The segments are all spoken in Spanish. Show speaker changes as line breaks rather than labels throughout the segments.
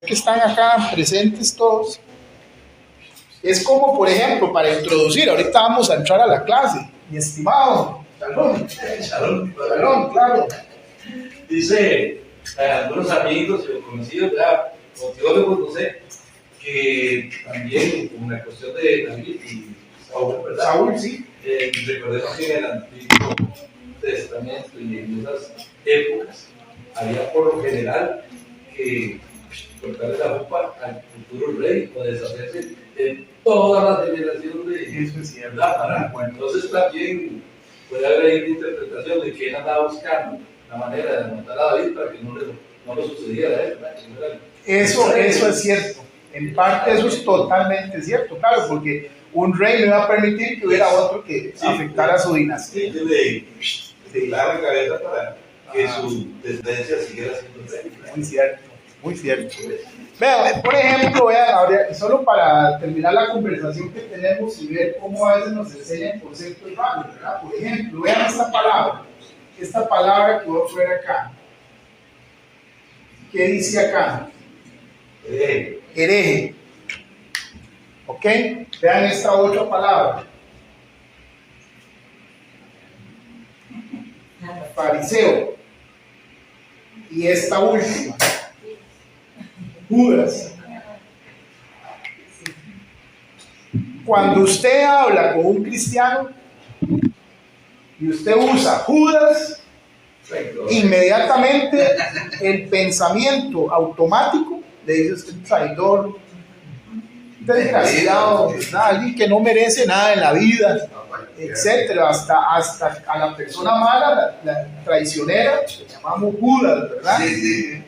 que están acá presentes todos, es como, por ejemplo, para introducir, ahorita vamos a entrar a la clase, mi estimado, Shalom, claro.
Dice algunos amigos o conocidos, o teólogos, no sé, que también con la cuestión de David y Saúl, ¿verdad?
Saúl, sí.
Recordemos que en el Antiguo Testamento y en esas épocas había por lo general que cortarle la ropa al futuro rey o deshacerse de toda la generación de
eso es cierto.
Bueno, entonces también puede haber ahí una interpretación de que él andaba buscando la manera de matar a David para que no le sucediera a él, ¿verdad?
Eso es cierto. En parte eso es totalmente cierto, claro, porque un rey no iba a permitir que hubiera otro que afectara a su dinastía.
Sí, la cabeza para que su descendencia siguiera siendo rey.
Muy cierto. Vean, por ejemplo, vean, ahora, solo para terminar la conversación que tenemos y ver cómo a veces nos enseñan conceptos raros, ¿verdad? Por ejemplo, vean esta palabra que voy a poner acá. ¿Qué dice acá? Hereje. ¿Ok? Vean esta otra palabra. Fariseo. Y esta última. Judas. Cuando usted habla con un cristiano y usted usa Judas, inmediatamente el pensamiento automático le dice usted un traidor, desgraciado, alguien que no merece nada en la vida, etcétera, hasta a la persona mala, la traicionera, le llamamos Judas, ¿verdad?
Sí.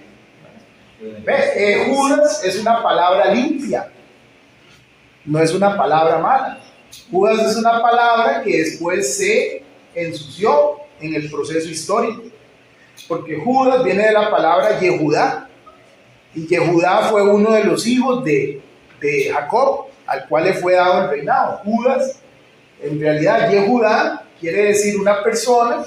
Judas es una palabra limpia, no es una palabra mala. Judas es una palabra que después se ensució en el proceso histórico, porque Judas viene de la palabra Yehudá, y Yehudá fue uno de los hijos de Jacob, al cual le fue dado el reinado. Judas, en realidad Yehudá quiere decir una persona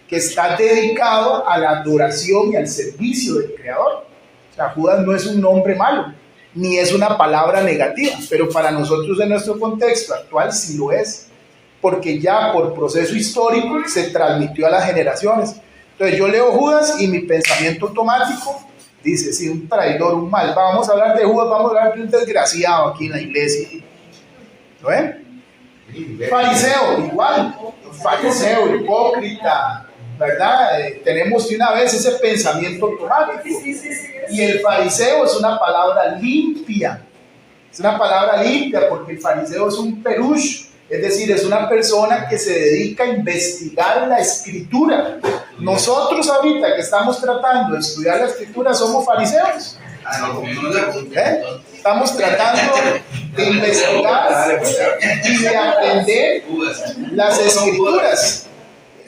que está dedicado a la adoración y al servicio del Creador. O sea, Judas no es un nombre malo, ni es una palabra negativa, pero para nosotros en nuestro contexto actual sí lo es, porque ya por proceso histórico se transmitió a las generaciones. Entonces yo leo Judas y mi pensamiento automático dice, sí, un traidor, un mal. Vamos a hablar de Judas, vamos a hablar de un desgraciado aquí en la iglesia. ¿Lo ven? Fariseo, igual, fariseo, hipócrita, ¿verdad? Tenemos de una vez ese pensamiento automático. Y el fariseo es una palabra limpia. Es una palabra limpia porque el fariseo es un perush, es decir, es una persona que se dedica a investigar la escritura. Nosotros ahorita que estamos tratando de estudiar la escritura somos fariseos. Estamos tratando de investigar y de aprender las escrituras.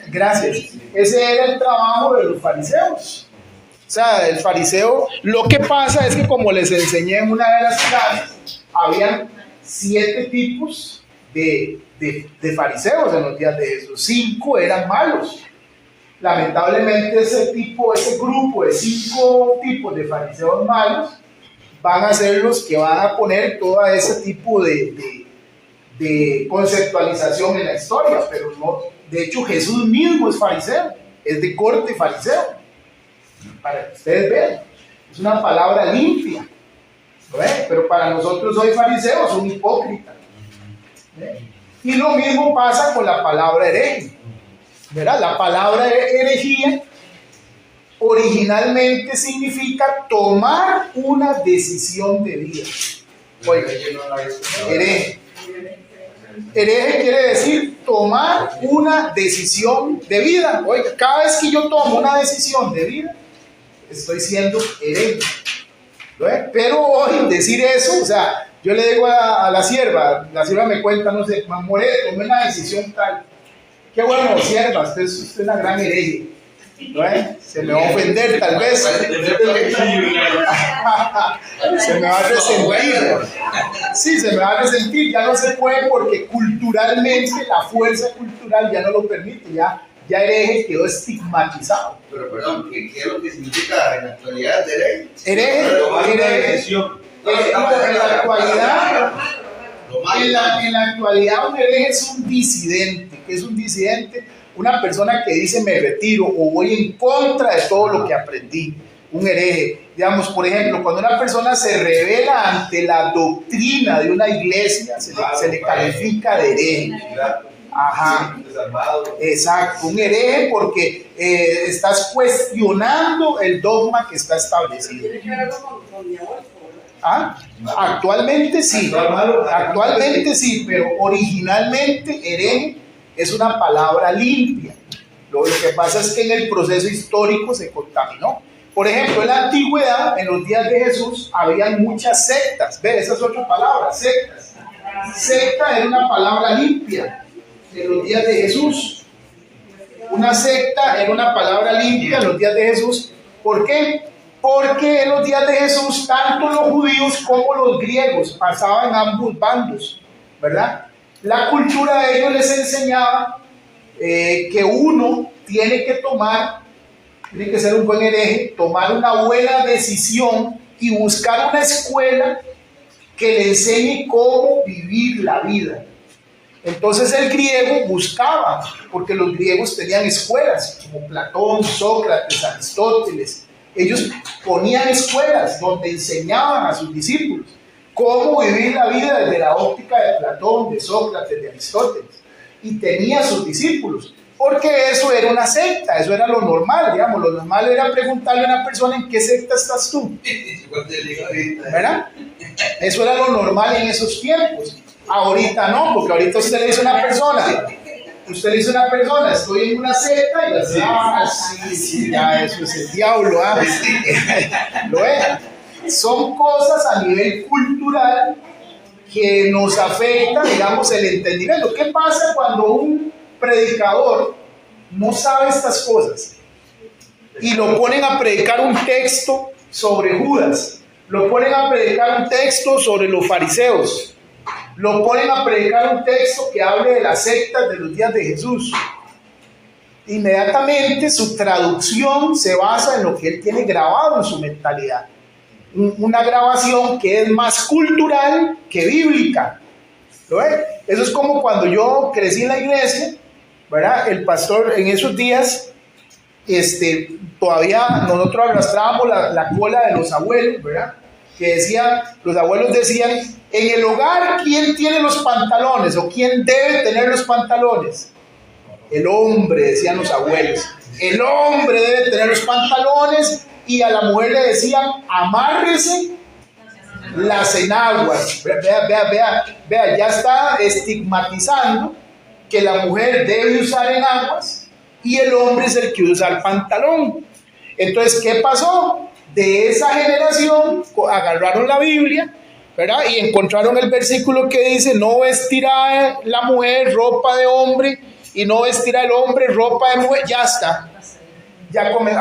Gracias. Ese era el trabajo de los fariseos. O sea, el fariseo, lo que pasa es que como les enseñé en una de las clases, habían 7 tipos de fariseos en los días de Jesús. 5 eran malos. Lamentablemente ese grupo de 5 tipos de fariseos malos van a ser los que van a poner todo ese tipo de conceptualización en la historia, pero no, de hecho Jesús mismo es fariseo, es de corte fariseo, para que ustedes vean, es una palabra limpia, ¿ve? Pero para nosotros hoy fariseos son hipócritas, ¿ve? Y lo mismo pasa con la palabra hereje, ¿verdad? La palabra herejía originalmente significa tomar una decisión de vida. Oiga, hereje. Hereje quiere decir tomar una decisión de vida. Oiga, cada vez que yo tomo una decisión de vida, estoy siendo hereje. ¿Ve? Pero hoy decir eso, o sea, yo le digo a la sierva me cuenta, no sé, Mamoré, tomé una decisión tal. Qué bueno, sierva, usted es una gran hereje. ¿No? Se me va a ofender tal vez. Se me va a resentir. Sí, se me va a resentir. Ya no se puede porque culturalmente la fuerza cultural ya no lo permite. Ya ya hereje quedó estigmatizado.
Pero perdón, ¿qué es lo que significa en la actualidad de hereje?
Hereje, en la actualidad un hereje es un disidente. ¿Qué es un disidente? Una persona que dice me retiro o voy en contra de todo lo que aprendí. Un hereje, digamos, por ejemplo, cuando una persona se revela ante la doctrina de una iglesia, se le califica de hereje. Ajá, exacto, un hereje porque estás cuestionando el dogma que está establecido. ¿Ah? Actualmente sí, pero originalmente hereje es una palabra limpia. Lo que pasa es que en el proceso histórico se contaminó. Por ejemplo, en la antigüedad, en los días de Jesús, habían muchas sectas. ¿Ve? Esa es otra palabra, sectas. Secta era una palabra limpia en los días de Jesús. Una secta era una palabra limpia en los días de Jesús. ¿Por qué? Porque en los días de Jesús, tanto los judíos como los griegos pasaban en ambos bandos, ¿verdad? La cultura de ellos les enseñaba que uno tiene que ser un buen hereje, tomar una buena decisión y buscar una escuela que le enseñe cómo vivir la vida. Entonces el griego buscaba, porque los griegos tenían escuelas como Platón, Sócrates, Aristóteles. Ellos ponían escuelas donde enseñaban a sus discípulos cómo vivir la vida desde la óptica de Platón, de Sócrates, de Aristóteles. Y tenía a sus discípulos. Porque eso era una secta, eso era lo normal, digamos, lo normal era preguntarle a una persona en qué secta estás tú, ¿verdad? Eso era lo normal en esos tiempos. Ahorita no, porque ahorita usted le dice a una persona, estoy en una secta, y le dice, sí, ya eso es el diablo, lo es. Son cosas a nivel cultural que nos afectan, digamos, el entendimiento. ¿Qué pasa cuando un predicador no sabe estas cosas y lo ponen a predicar un texto sobre Judas, lo ponen a predicar un texto sobre los fariseos, lo ponen a predicar un texto que hable de las sectas de los días de Jesús? Inmediatamente su traducción se basa en lo que él tiene grabado en su mentalidad, una grabación que es más cultural que bíblica. ¿Lo ves? Eso es como cuando yo crecí en la iglesia, ¿verdad? El pastor en esos días, todavía nosotros arrastrábamos la cola de los abuelos, ¿verdad? Que los abuelos decían, en el hogar, ¿quién tiene los pantalones? ¿O quién debe tener los pantalones? El hombre, decían los abuelos. El hombre debe tener los pantalones, y a la mujer le decían, amárrese las enaguas. Vea, ya está estigmatizando que la mujer debe usar enaguas y el hombre es el que usa el pantalón. Entonces, ¿qué pasó? De esa generación agarraron la Biblia, ¿verdad? Y encontraron el versículo que dice, no vestirá la mujer ropa de hombre y no vestirá el hombre ropa de mujer. Ya está.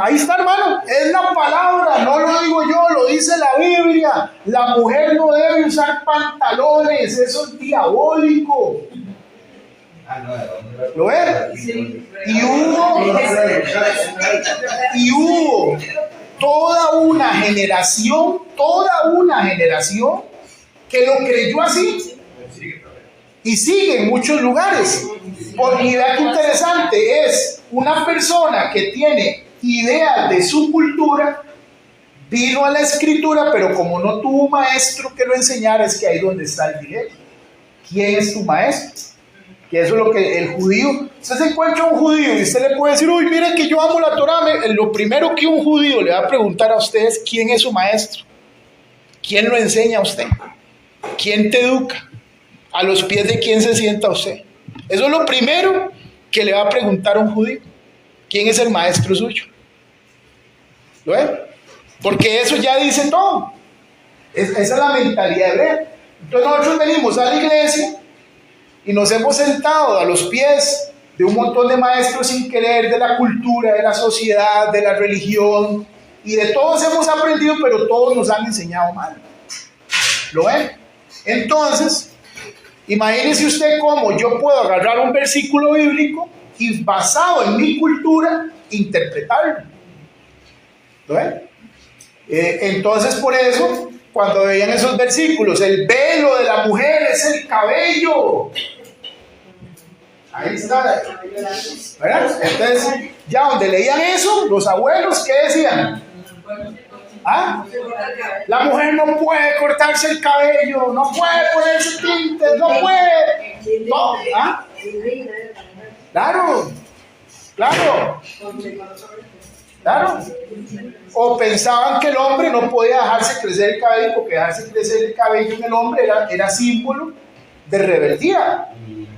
Ahí está, hermano, es la palabra, no lo digo yo, lo dice la Biblia. La mujer no debe usar pantalones, eso es diabólico. ¿Lo ves? Y hubo toda una generación que lo creyó así y sigue en muchos lugares. Y vea qué interesante, es una persona que tiene ideas de su cultura, vino a la escritura, pero como no tuvo un maestro que lo enseñara, es que ahí donde está el dilema. ¿Quién es tu maestro? Que eso es lo que el judío, usted se encuentra un judío y usted le puede decir, uy, mire que yo amo la Torá. Lo primero que un judío le va a preguntar a usted es, ¿quién es su maestro? ¿Quién lo enseña a usted? ¿Quién te educa? ¿A los pies de quién se sienta usted? Eso es lo primero que le va a preguntar a un judío. ¿Quién es el maestro suyo? ¿Lo ves? Porque eso ya dice todo. Esa es la mentalidad hebrea. Entonces nosotros venimos a la iglesia y nos hemos sentado a los pies de un montón de maestros sin querer, de la cultura, de la sociedad, de la religión, y de todos hemos aprendido, pero todos nos han enseñado mal. ¿Lo ven? Entonces, imagínese usted cómo yo puedo agarrar un versículo bíblico y basado en mi cultura, interpretarlo. ¿Lo ven? Entonces, por eso, cuando veían esos versículos, el velo de la mujer es el cabello. Ahí está. ¿Verdad? Entonces, ya donde leían eso, los abuelos, ¿qué decían? ¿Ah? La mujer no puede cortarse el cabello, no puede ponerse tintes, no puede. No. ¿Ah? Claro, claro. Claro. O pensaban que el hombre no podía dejarse crecer el cabello, porque dejarse crecer el cabello en el hombre era símbolo de rebeldía.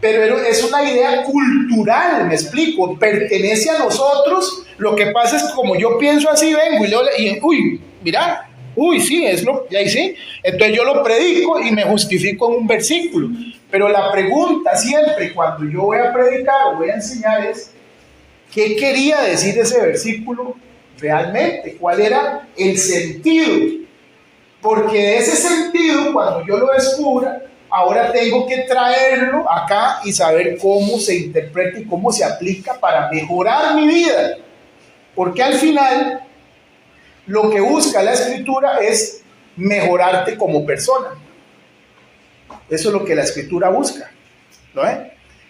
Pero es una idea cultural, me explico, pertenece a nosotros. Lo que pasa es que como yo pienso así, vengo y uy, mira, uy, sí, es lo que ahí sí. Entonces yo lo predico y me justifico en un versículo. Pero la pregunta siempre, cuando yo voy a predicar o voy a enseñar es, ¿qué quería decir ese versículo realmente? ¿Cuál era el sentido? Porque de ese sentido, cuando yo lo descubra, ahora tengo que traerlo acá y saber cómo se interpreta y cómo se aplica para mejorar mi vida. Porque al final, lo que busca la Escritura es mejorarte como persona. Eso es lo que la Escritura busca, ¿no?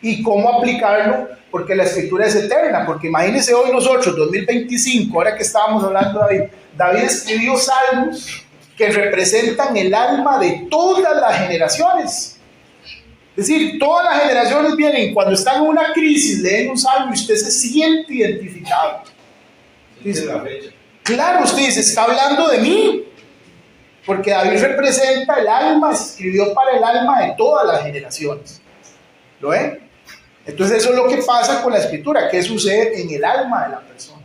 ¿Y cómo aplicarlo? Porque la Escritura es eterna. Porque imagínense hoy nosotros, 2025, ahora que estábamos hablando de David escribió salmos que representan el alma de todas las generaciones. Es decir, todas las generaciones vienen, cuando están en una crisis, leen un salmo y usted se siente identificado. Dice, claro, usted dice, está hablando de mí. Porque David representa el alma, se escribió para el alma de todas las generaciones. ¿Lo ven? Entonces eso es lo que pasa con la Escritura, que sucede en el alma de la persona.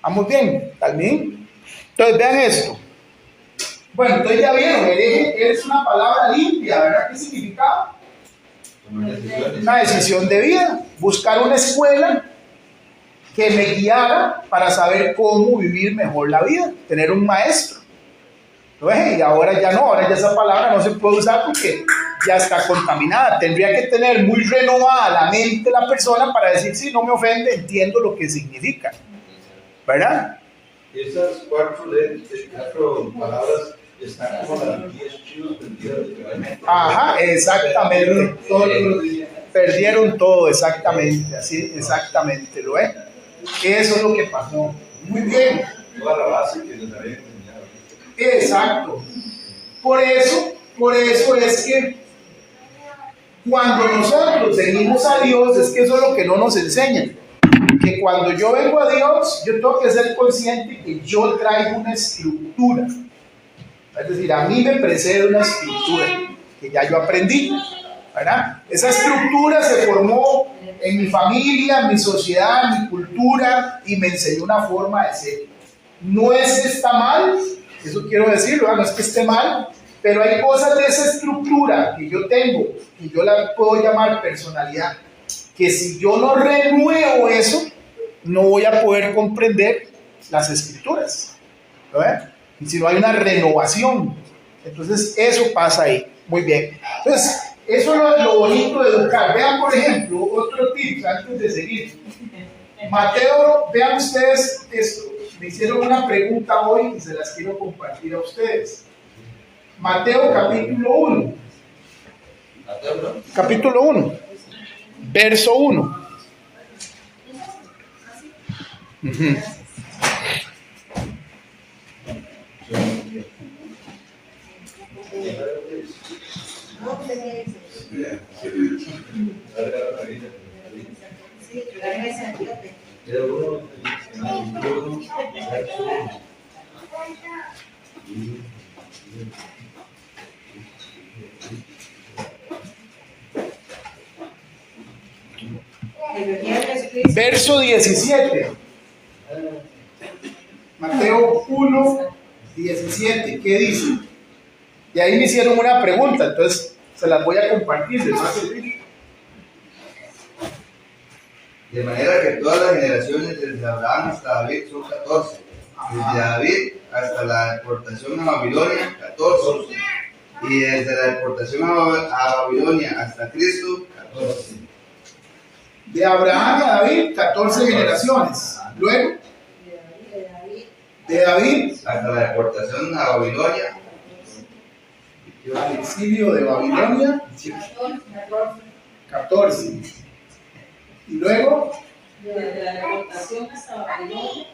¿Vamos bien? ¿También? Entonces vean esto. Bueno, entonces ya vieron, hereje es una palabra limpia, ¿verdad? ¿Qué significaba? Una decisión de vida, buscar una escuela que me guiara para saber cómo vivir mejor la vida, tener un maestro. ¿No ves? Y ahora ya no, ahora ya esa palabra no se puede usar porque ya está contaminada. Tendría que tener muy renovada la mente de la persona para decir, sí, no me ofende, entiendo lo que significa. ¿Verdad?
Esas cuatro palabras están como las 10 chivos perdidas de caballo.
Ajá, exactamente. Perdieron todo, exactamente. Así, exactamente, ¿lo ves? Eso es lo que pasó. Muy bien.
Toda la base que les había enseñado.
Exacto. Por eso es que cuando nosotros venimos a Dios, es que eso es lo que no nos enseñan. Que cuando yo vengo a Dios, yo tengo que ser consciente que yo traigo una estructura. Es decir, a mí me precede una estructura que ya yo aprendí, ¿verdad? Esa estructura se formó en mi familia, en mi sociedad, en mi cultura y me enseñó una forma de ser. No es que está mal, eso quiero decirlo, no es que esté mal, pero hay cosas de esa estructura que yo tengo, que yo la puedo llamar personalidad, que si yo no renuevo eso, no voy a poder comprender las escrituras, ¿no? Y si no hay una renovación, entonces eso pasa ahí. Muy bien. Entonces, eso es lo bonito de educar. Vean, por ejemplo, otro tip antes de seguir. Mateo, vean ustedes esto. Me hicieron una pregunta hoy y se las quiero compartir a ustedes. Mateo capítulo 1. Capítulo 1. Verso 1. Verso 17. Mateo 1, 17. ¿Qué dice? Y ahí me hicieron una pregunta, entonces se las voy a compartir. Les va a servir.
De manera que todas las generaciones desde Abraham hasta David son 14. Desde David hasta la deportación a Babilonia, 14. Y desde la deportación a Babilonia hasta Cristo, 14.
De Abraham a David, 14 generaciones. Luego, de David
hasta la deportación a Babilonia,
al exilio de Babilonia, 14. Y luego,
Desde la deportación hasta Babilonia.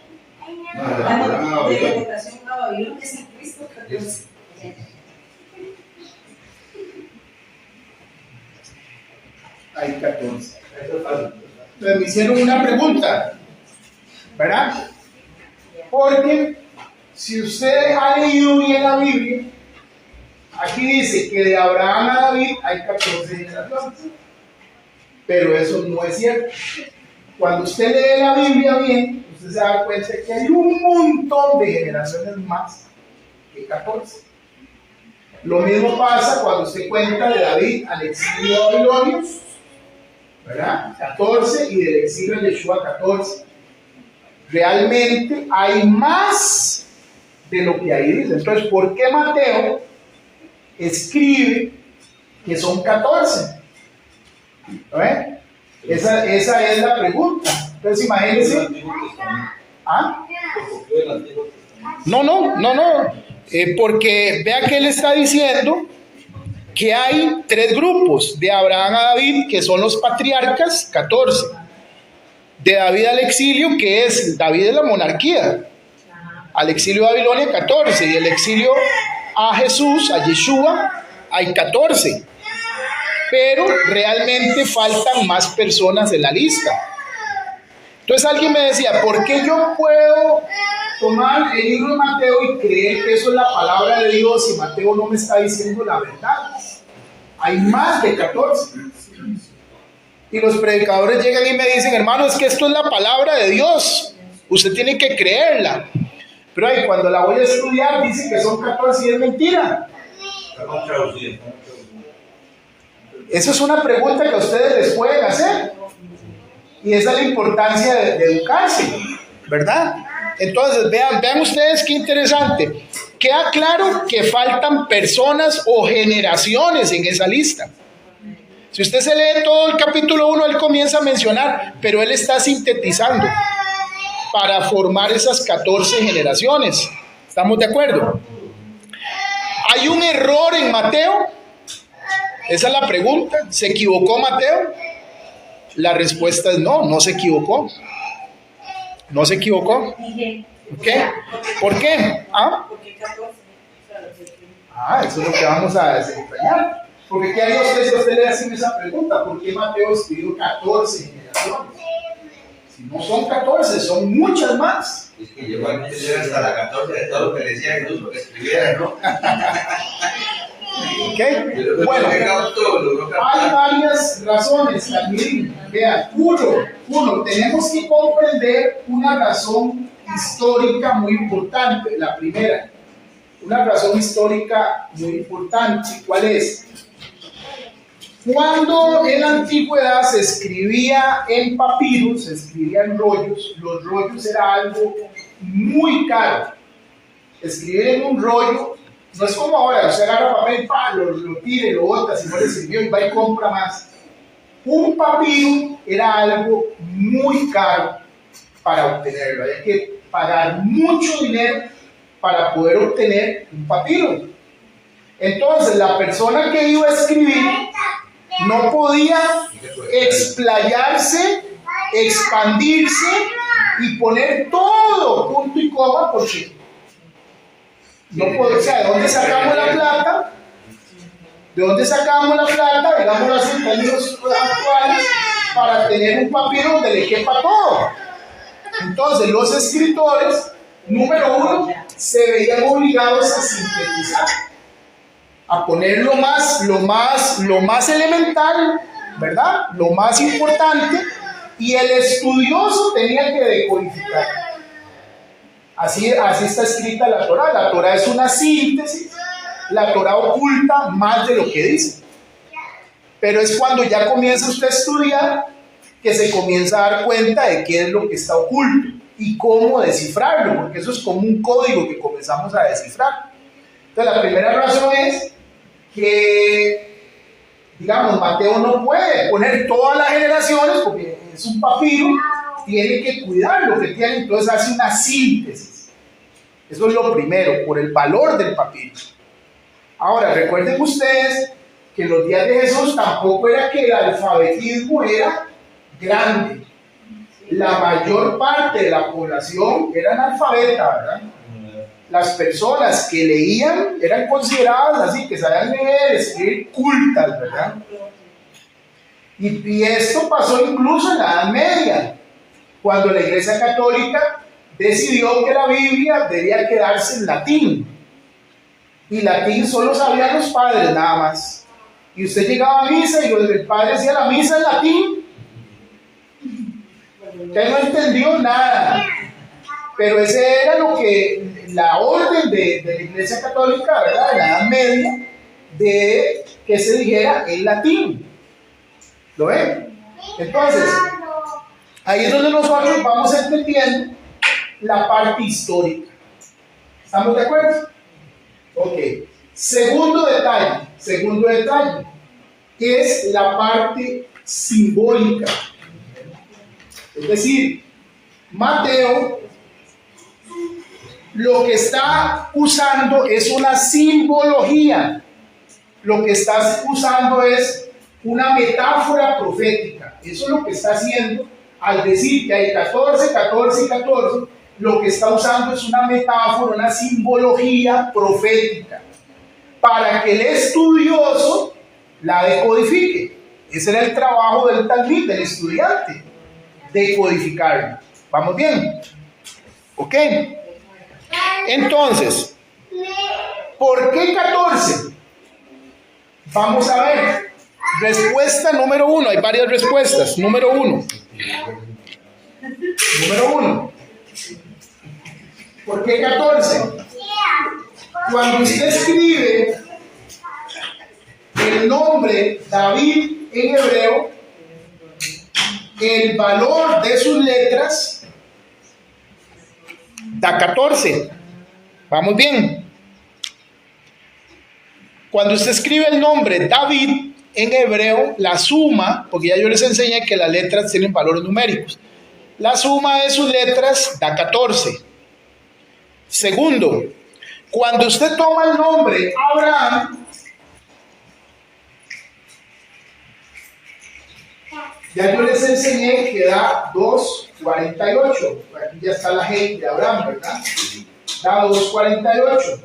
no, de la deportación a
De la
Babilonia.
deportación a Babilonia es en Cristo 14.
hay 14.
Eso es fácil.
Entonces me hicieron una pregunta, ¿verdad? Porque si usted ha leído bien la Biblia, aquí dice que de Abraham a David hay 14 generaciones. Pero eso no es cierto. Cuando usted lee la Biblia bien, usted se da cuenta que hay un montón de generaciones más que 14. Lo mismo pasa cuando usted cuenta de David al exilio de Babilonia, ¿verdad? 14, y del exilio de Yeshua 14. Realmente hay más de lo que ahí dice. Entonces, ¿por qué Mateo escribe que son 14? ¿Ven? Esa es la pregunta. Entonces, imagínense. ¿Ah? No. Porque vea que él está diciendo que hay 3 grupos: de Abraham a David, que son los patriarcas, 14. De David al exilio, que es David de la monarquía, al exilio de Babilonia, 14. Y el exilio a Jesús, a Yeshua, hay 14. Pero realmente faltan más personas en la lista. Entonces alguien me decía, ¿por qué yo puedo tomar el libro de Mateo y creer que eso es la palabra de Dios y Mateo no me está diciendo la verdad? Hay más de 14. Y los predicadores llegan y me dicen, hermano, es que esto es la palabra de Dios, usted tiene que creerla. Pero ahí cuando la voy a estudiar dice que son 14 y es mentira.
Estamos traduciendo.
Esa es una pregunta que a ustedes les pueden hacer. Y esa es la importancia de educarse, ¿verdad? Entonces, vean ustedes qué interesante. Queda claro que faltan personas o generaciones en esa lista. Si usted se lee todo el capítulo 1, él comienza a mencionar, pero él está sintetizando para formar esas 14 generaciones. ¿Estamos de acuerdo? ¿Hay un error en Mateo? Esa es la pregunta. ¿Se equivocó Mateo? La respuesta es no, no se equivocó. No se equivocó. ¿Ok? ¿Por qué? Eso es lo que vamos a desentrañar. Porque ¿qué haría usted si usted le hacen esa pregunta? ¿Por qué Mateo escribió 14 generaciones? Si no son 14, son muchas más.
Es que llegó a entender hasta la 14 de todo lo que le decía Jesús, lo que escribiera, ¿no?
¿Ok? Bueno, hay varias razones también. Vean, uno, tenemos que comprender una razón histórica muy importante. La primera, una razón histórica muy importante. ¿Cuál es? Cuando en la antigüedad se escribía en papiros, se escribía en rollos, los rollos era algo muy caro. Escribir en un rollo no es como ahora, usted agarra papel, lo tire, lo bota, si no le sirvió y va y compra más. Un papiro era algo muy caro para obtenerlo, había que pagar mucho dinero para poder obtener un papiro. Entonces la persona que iba a escribir no podía explayarse, expandirse y poner todo punto y coma, porque no puede. O sea, ¿de dónde sacamos la plata? ¿De dónde sacamos la plata? Digámoslo así en términos actuales, para tener un papiro donde le quepa todo. Entonces los escritores, número uno, se veían obligados a sintetizar, a poner lo más elemental, ¿verdad? Lo más importante, y el estudioso tenía que decodificar. Así está escrita la Torá. La Torá es una síntesis. La Torá oculta más de lo que dice. Pero es cuando ya comienza usted a estudiar que se comienza a dar cuenta de qué es lo que está oculto y cómo descifrarlo, porque eso es como un código que comenzamos a descifrar. Entonces la primera razón es que, digamos, Mateo no puede poner todas las generaciones porque es un papiro, tiene que cuidar lo que tiene, entonces hace una síntesis. Eso es lo primero, por el valor del papiro. Ahora, recuerden ustedes que en los días de Jesús tampoco era que el alfabetismo era grande. La mayor parte de la población era analfabeta, ¿verdad? Las personas que leían eran consideradas así, que sabían leer, escribir, cultas, ¿verdad? Y esto pasó incluso en la Edad Media, cuando la Iglesia Católica decidió que la Biblia debía quedarse en latín. Y latín solo sabían los padres nada más. Y usted llegaba a misa y el padre decía la misa en latín. Usted no entendió nada. Pero ese era lo que la orden de la Iglesia Católica, ¿verdad?, en la Edad Media, de que se dijera en latín. ¿Lo ven? Entonces, ahí es donde nosotros vamos entendiendo la parte histórica. ¿Estamos de acuerdo? Ok. Segundo detalle, es la parte simbólica. Es decir, Mateo lo que está usando es una simbología. Lo que está usando es una metáfora profética. Eso es lo que está haciendo al decir que hay 14, 14 y 14. Lo que está usando es una metáfora, una simbología profética, para que el estudioso la decodifique. Ese era el trabajo del talmid, del estudiante, decodificarla. ¿Vamos bien? ¿Ok? Entonces, ¿por qué 14? Vamos a ver. Respuesta número 1. Hay varias respuestas. Número 1. ¿Por qué 14? Cuando usted escribe el nombre David en hebreo, el valor de sus letras da 14. ¿Vamos bien? Cuando usted escribe el nombre David en hebreo, la suma, porque ya yo les enseñé que las letras tienen valores numéricos, la suma de sus letras da 14. Segundo, cuando usted toma el nombre Abraham, ya yo les enseñé que da 2,48. Aquí ya está la G de Abraham, ¿verdad? Da 2,48.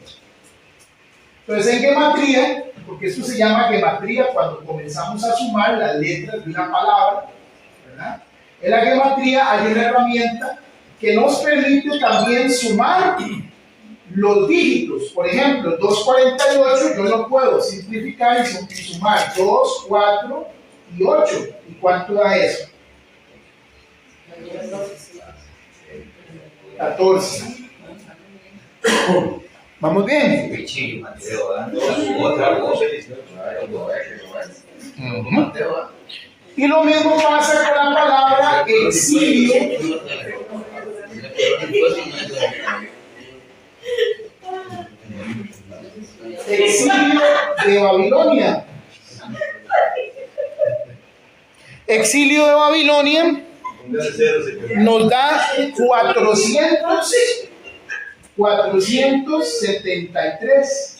Entonces en gematría, porque esto se llama gematría cuando comenzamos a sumar las letras de una palabra, ¿verdad? En la gematría hay una herramienta que nos permite también sumar los dígitos. Por ejemplo, 2,48 yo lo puedo simplificar y sumar 2, 4 y 8. ¿Y cuánto da eso? 14. ¿Vamos bien? Y lo mismo pasa con la palabra exilio. Exilio de Babilonia. Exilio de Babilonia nos da 473.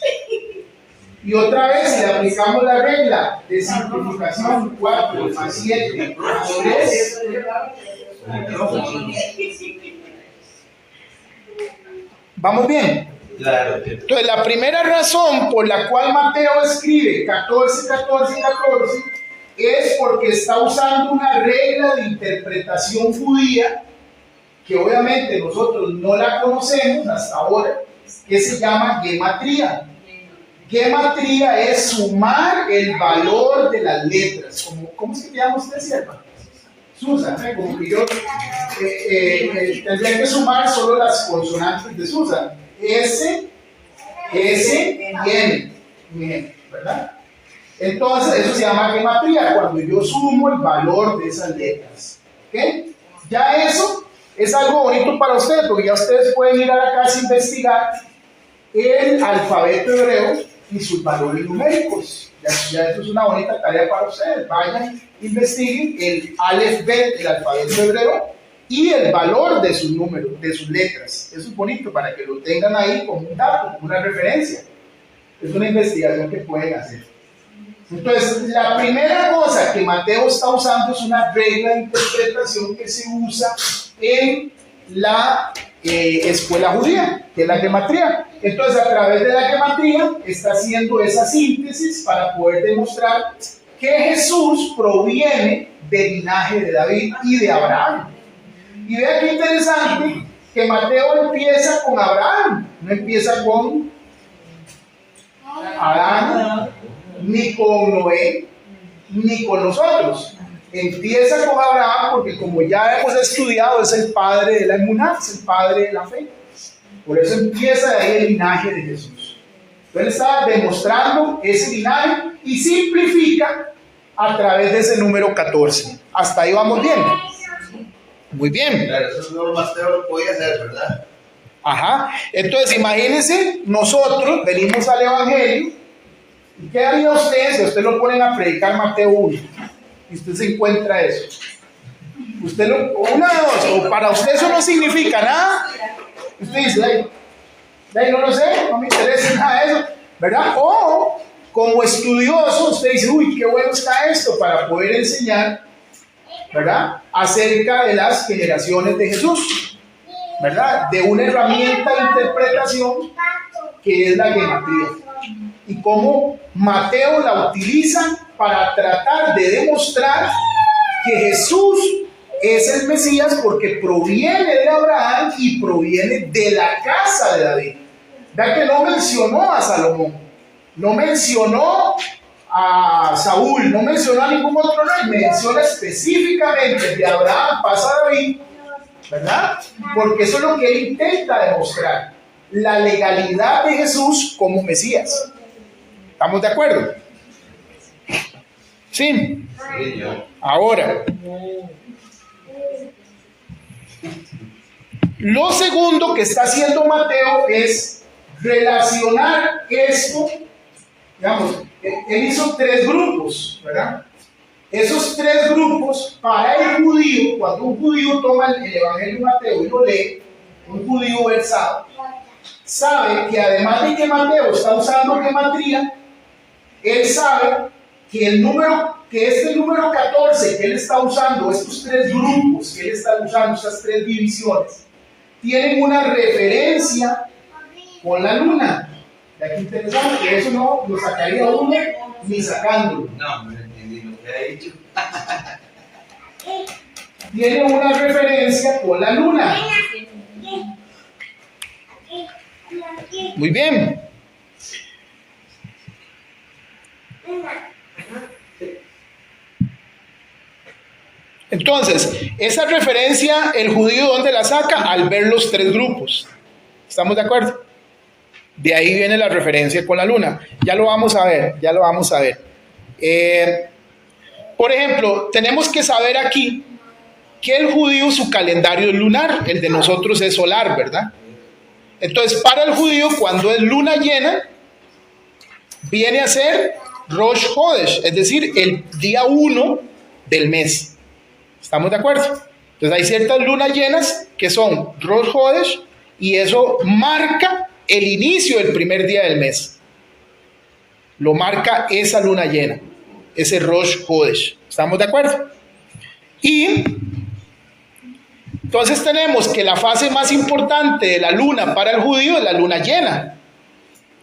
Y otra vez le aplicamos la regla de simplificación: 4 más 7 más 3. ¿Vamos bien?
Claro.
Entonces, la primera razón por la cual Mateo escribe 14, 14 y 14 es porque está usando una regla de interpretación judía que obviamente nosotros no la conocemos hasta ahora, que se llama gematría. Gematría es sumar el valor de las letras. ¿Cómo se llama usted, sierva? Susan, como que yo tendría que sumar solo las consonantes de Susan. S, y N, ¿verdad? Entonces, eso se llama gematría, cuando yo sumo el valor de esas letras. ¿Ok? Ya eso es algo bonito para ustedes, porque ya ustedes pueden ir a la casa a investigar el alfabeto hebreo y sus valores numéricos. Ya eso es una bonita tarea para ustedes. Vayan, investiguen el Aleph Bet, el alfabeto hebreo, y el valor de sus números, de sus letras. Eso es bonito para que lo tengan ahí como un dato, como una referencia. Es una investigación que pueden hacer. Entonces, la primera cosa que Mateo está usando es una regla de interpretación que se usa en la escuela judía, que es la gematría. Entonces, a través de la gematría está haciendo esa síntesis para poder demostrar que Jesús proviene del linaje de David y de Abraham. Y vea qué interesante que Mateo empieza con Abraham, no empieza con Adán, ni con Noé, ni con nosotros. Empieza con Abraham porque, como ya hemos estudiado, es el padre de la emuná, es el padre de la fe. Por eso empieza de ahí el linaje de Jesús. Entonces está demostrando ese linaje y simplifica a través de ese número 14. Hasta ahí vamos bien. Muy bien.
Claro, eso no Mateo lo podía hacer, ¿verdad?
Ajá. Entonces, imagínense, nosotros venimos al Evangelio. ¿Y qué haría usted si usted lo ponen a predicar Mateo 1? Y usted se encuentra eso. Usted lo, una de dos, o para usted eso no significa nada. Usted dice, no lo sé, no me interesa nada de eso, ¿verdad? O, como estudioso, usted dice, uy, qué bueno está esto para poder enseñar, ¿verdad?, acerca de las generaciones de Jesús, ¿verdad?, de una herramienta de interpretación que es la gematría, y cómo Mateo la utiliza para tratar de demostrar que Jesús es el Mesías porque proviene de Abraham y proviene de la casa de David. Ya que no mencionó a Salomón, no mencionó a Saúl, no mencionó a ningún otro rey, menciona específicamente de Abraham pasa a David, ¿verdad? Porque eso es lo que él intenta demostrar, la legalidad de Jesús como Mesías. ¿Estamos de acuerdo? Sí.
Sí, yo.
Ahora, lo segundo que está haciendo Mateo es relacionar esto, digamos, él hizo tres grupos, ¿verdad? Esos tres grupos, para el judío, cuando un judío toma el Evangelio de Mateo y lo lee, un judío versado, sabe que además de que Mateo está usando gematría, él sabe que este número 14 que él está usando, estos tres grupos que él está usando, estas tres divisiones, tienen una referencia con la luna. De aquí interesante, que eso no lo sacaría uno ni sacándolo.
No, no entendí lo que ha dicho.
Tiene una referencia con la luna. Muy bien. Entonces, esa referencia, el judío, ¿dónde la saca? Al ver los tres grupos. ¿Estamos de acuerdo? De ahí viene la referencia con la luna. Ya lo vamos a ver, ya lo vamos a ver. Por ejemplo, tenemos que saber aquí que el judío, su calendario es lunar, el de nosotros es solar, ¿verdad? Entonces, para el judío, cuando es luna llena, viene a ser Rosh Hodesh, es decir, el día 1 del mes. ¿Estamos de acuerdo? Entonces hay ciertas lunas llenas que son Rosh Hodesh y eso marca el inicio del primer día del mes. Lo marca esa luna llena, ese Rosh Hodesh. ¿Estamos de acuerdo? Y entonces tenemos que la fase más importante de la luna para el judío es la luna llena.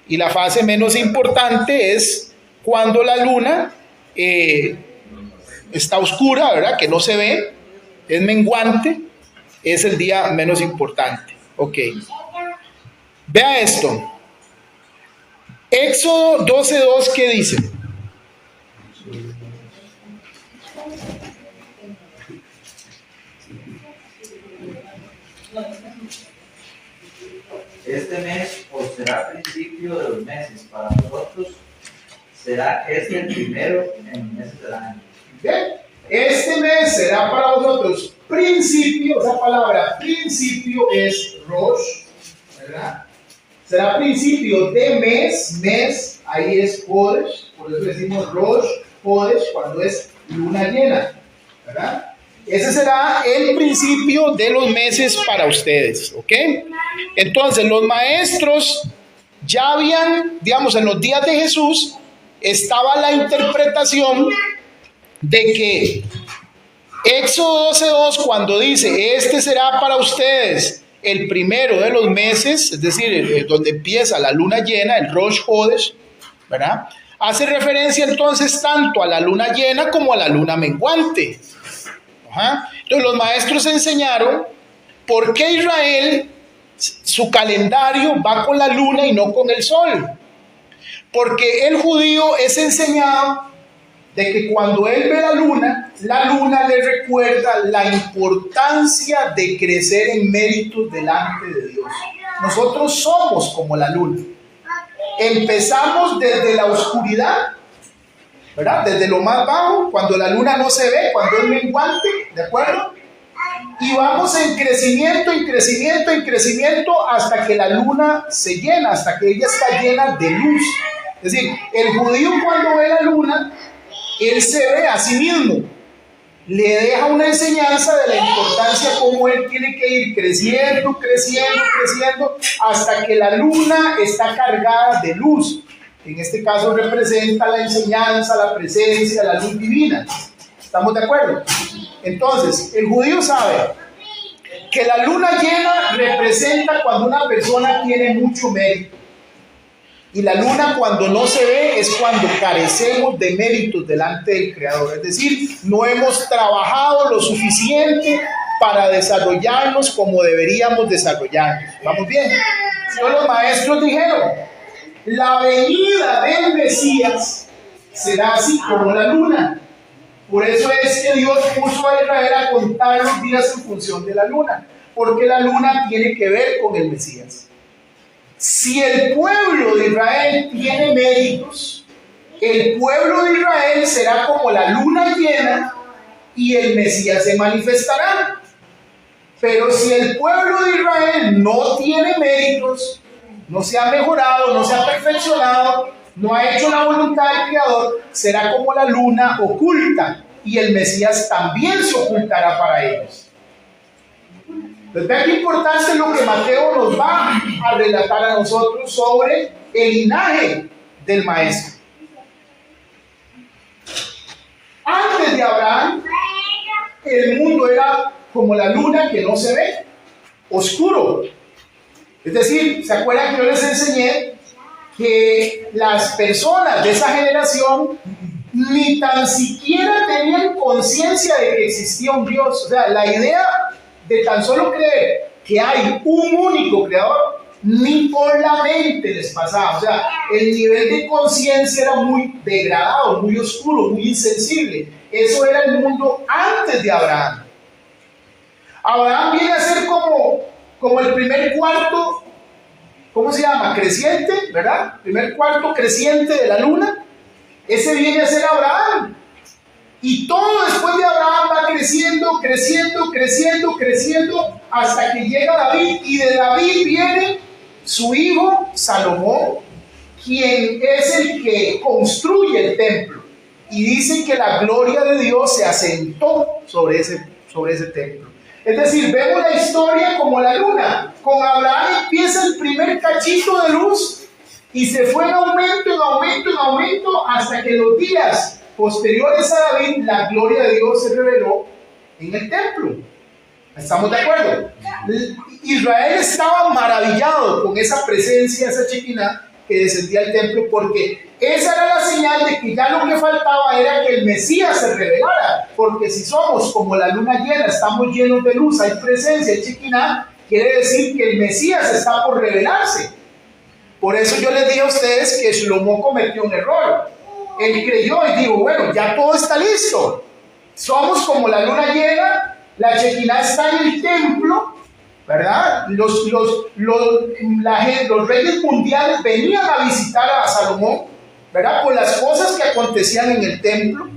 Y la fase menos importante es cuando la luna está oscura, ¿verdad? Que no se ve, es menguante, es el día menos importante. Ok. Vea esto. Éxodo 12:2, ¿qué dice?
Este mes os será principio de los meses, para vosotros será este el primero en los meses del año.
Bien. Este mes será para vosotros principio, esa palabra principio es Rosh, ¿verdad? Será principio de mes, ahí es Hodesh, por eso decimos Rosh Hodesh cuando es luna llena, ¿verdad? Ese será el principio de los meses para ustedes, ¿ok? Entonces, los maestros ya habían, digamos, en los días de Jesús, estaba la interpretación de que Éxodo 12:2, cuando dice, este será para ustedes el primero de los meses, es decir, donde empieza la luna llena, el Rosh Hodesh, ¿verdad? Hace referencia entonces tanto a la luna llena como a la luna menguante. Ajá. Entonces los maestros enseñaron por qué Israel, su calendario va con la luna y no con el sol. Porque el judío es enseñado de que cuando él ve la luna le recuerda la importancia de crecer en méritos delante de Dios. Nosotros somos como la luna. Empezamos desde la oscuridad, ¿verdad? Desde lo más bajo, cuando la luna no se ve, cuando es menguante, ¿de acuerdo? Y vamos en crecimiento, hasta que la luna se llena, hasta que ella está llena de luz. Es decir, el judío cuando ve la luna, él se ve a sí mismo, le deja una enseñanza de la importancia como él tiene que ir creciendo, hasta que la luna está cargada de luz. En este caso representa la enseñanza, la presencia, la luz divina. ¿Estamos de acuerdo? Entonces, el judío sabe que la luna llena representa cuando una persona tiene mucho mérito. Y la luna cuando no se ve es cuando carecemos de méritos delante del Creador. Es decir, no hemos trabajado lo suficiente para desarrollarnos como deberíamos desarrollarnos. ¿Vamos bien? Los maestros dijeron, la venida del Mesías será así como la luna. Por eso es que Dios puso a Israel a contar los días en función de la luna, porque la luna tiene que ver con el Mesías. Si el pueblo de Israel tiene méritos, el pueblo de Israel será como la luna llena y el Mesías se manifestará. Pero si el pueblo de Israel no tiene méritos, no se ha mejorado, no se ha perfeccionado, no ha hecho la voluntad del Creador, será como la luna oculta y el Mesías también se ocultará para ellos. Entonces, vean qué importante es lo que Mateo nos va a relatar a nosotros sobre el linaje del Maestro. Antes de Abraham, el mundo era como la luna que no se ve, oscuro. Es decir, ¿se acuerdan que yo les enseñé que las personas de esa generación ni tan siquiera tenían conciencia de que existía un Dios? O sea, la idea de tan solo creer que hay un único creador, ni por la mente les pasaba. O sea, el nivel de conciencia era muy degradado, muy oscuro, muy insensible. Eso era el mundo antes de Abraham. Abraham viene a ser como el primer cuarto, ¿cómo se llama? Creciente, ¿verdad? Primer cuarto creciente de la luna. Ese viene a ser Abraham. Y todo después de Abraham va creciendo, hasta que llega David. Y de David viene su hijo Salomón, quien es el que construye el templo. Y dice que la gloria de Dios se asentó sobre ese templo. Es decir, vemos la historia como la luna. Con Abraham empieza el primer cachito de luz y se fue en aumento, hasta que los días posteriores a David, la gloria de Dios se reveló en el templo. ¿Estamos de acuerdo? Israel estaba maravillado con esa presencia, esa Shekinah que descendía al templo, porque esa era la señal de que ya lo que faltaba era que el Mesías se revelara. Porque si somos como la luna llena, estamos llenos de luz, hay presencia, hay Shekinah, quiere decir que el Mesías está por revelarse. Por eso yo les dije a ustedes que Shlomo cometió un error. Él creyó y dijo, bueno, ya todo está listo. Somos como la luna llena, la Shekinah está en el templo, ¿verdad? Los reyes mundiales venían a visitar a Salomón, ¿verdad? Por las cosas que acontecían en el templo.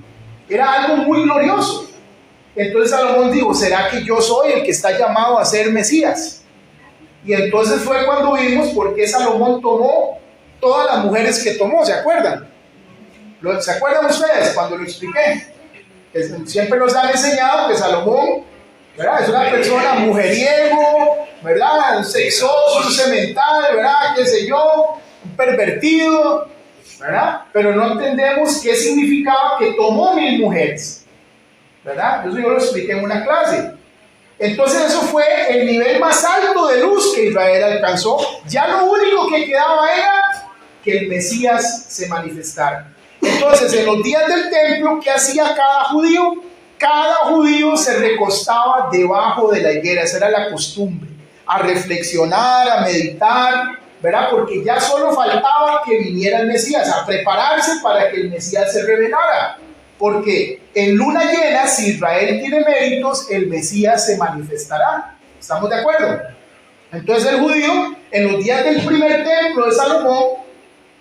Era algo muy glorioso. Entonces Salomón dijo, ¿será que yo soy el que está llamado a ser Mesías? Y entonces fue cuando vimos por qué Salomón tomó todas las mujeres que tomó, ¿se acuerdan? ¿Se acuerdan ustedes cuando lo expliqué? Siempre nos han enseñado que Salomón, ¿verdad?, es una persona mujeriego, ¿verdad?, un sexoso, un semental, ¿verdad?, qué sé yo, un pervertido, ¿verdad? Pero no entendemos qué significaba que tomó 1000 mujeres, ¿verdad? Eso yo lo expliqué en una clase. Entonces eso fue el nivel más alto de luz que Israel alcanzó. Ya lo único que quedaba era que el Mesías se manifestara. Entonces, en los días del templo, ¿qué hacía cada judío? Cada judío se recostaba debajo de la higuera. Esa era la costumbre, a reflexionar, a meditar, ¿verdad? Porque ya solo faltaba que viniera el Mesías, a prepararse para que el Mesías se revelara. Porque en luna llena, si Israel tiene méritos, el Mesías se manifestará. ¿Estamos de acuerdo? Entonces el judío, en los días del primer templo de Salomón,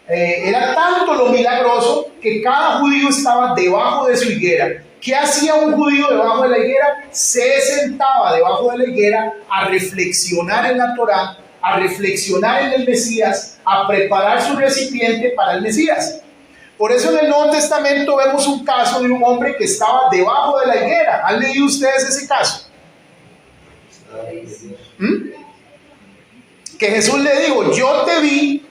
era tanto lo milagroso que cada judío estaba debajo de su higuera. ¿Qué hacía un judío debajo de la higuera? Se sentaba debajo de la higuera a reflexionar en la Torá, a reflexionar en el Mesías, a preparar su recipiente para el Mesías. Por eso en el Nuevo Testamento vemos un caso de un hombre que estaba debajo de la higuera. ¿Han leído ustedes ese caso? Que Jesús le dijo: yo te vi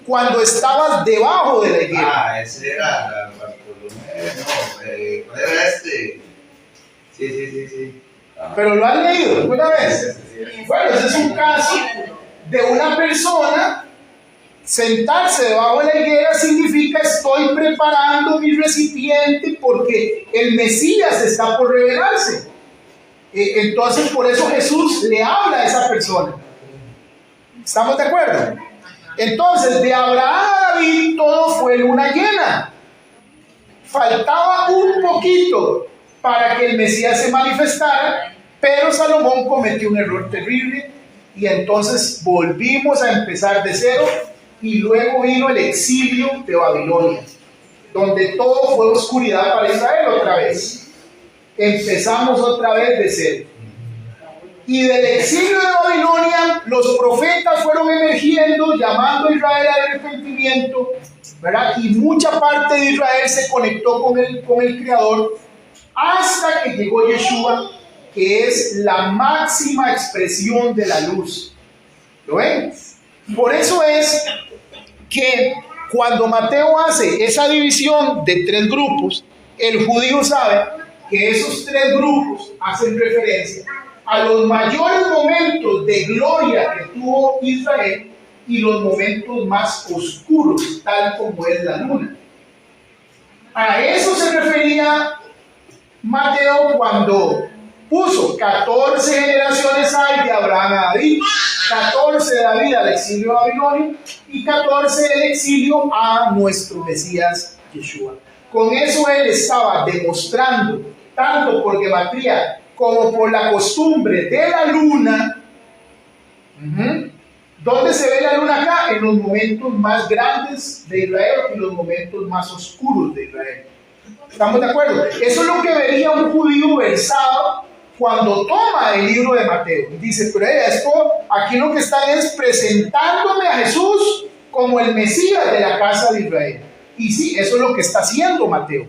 cuando estabas debajo de la higuera.
Ese era Bartolomé, no, ¿cuál era este? Sí.
¿Pero lo han leído alguna vez? Bueno, ese es un caso de una persona. Sentarse debajo de la higuera significa: estoy preparando mi recipiente porque el Mesías está por revelarse. Entonces, por eso Jesús le habla a esa persona. ¿Estamos de acuerdo? Entonces, de Abraham a David todo fue luna llena. Faltaba un poquito para que el Mesías se manifestara, pero Salomón cometió un error terrible y entonces volvimos a empezar de cero. Y luego vino el exilio de Babilonia, donde todo fue oscuridad para Israel otra vez. Empezamos otra vez de cero. Y del exilio de Babilonia, los profetas fueron emergiendo, llamando a Israel al arrepentimiento, ¿verdad? Y mucha parte de Israel se conectó con el Creador, hasta que llegó Yeshua, que es la máxima expresión de la luz. ¿Lo ven? Por eso es que cuando Mateo hace esa división de 3 grupos, el judío sabe que esos 3 grupos hacen referencia a los mayores momentos de gloria que tuvo Israel y los momentos más oscuros, tal como es la luna. A eso se refería Mateo cuando puso 14 generaciones hay de Abraham a David, 14 de David al exilio de Babilonia y 14 del exilio a nuestro Mesías Yeshua. Con eso él estaba demostrando, tanto por gematría como por la costumbre de la luna. ¿Dónde se ve la luna acá? En los momentos más grandes de Israel y los momentos más oscuros de Israel. ¿Estamos de acuerdo? Eso es lo que vería un judío versado cuando toma el libro de Mateo. Dice: pero esto, aquí lo que están es presentándome a Jesús como el Mesías de la casa de Israel. Y sí, eso es lo que está haciendo Mateo.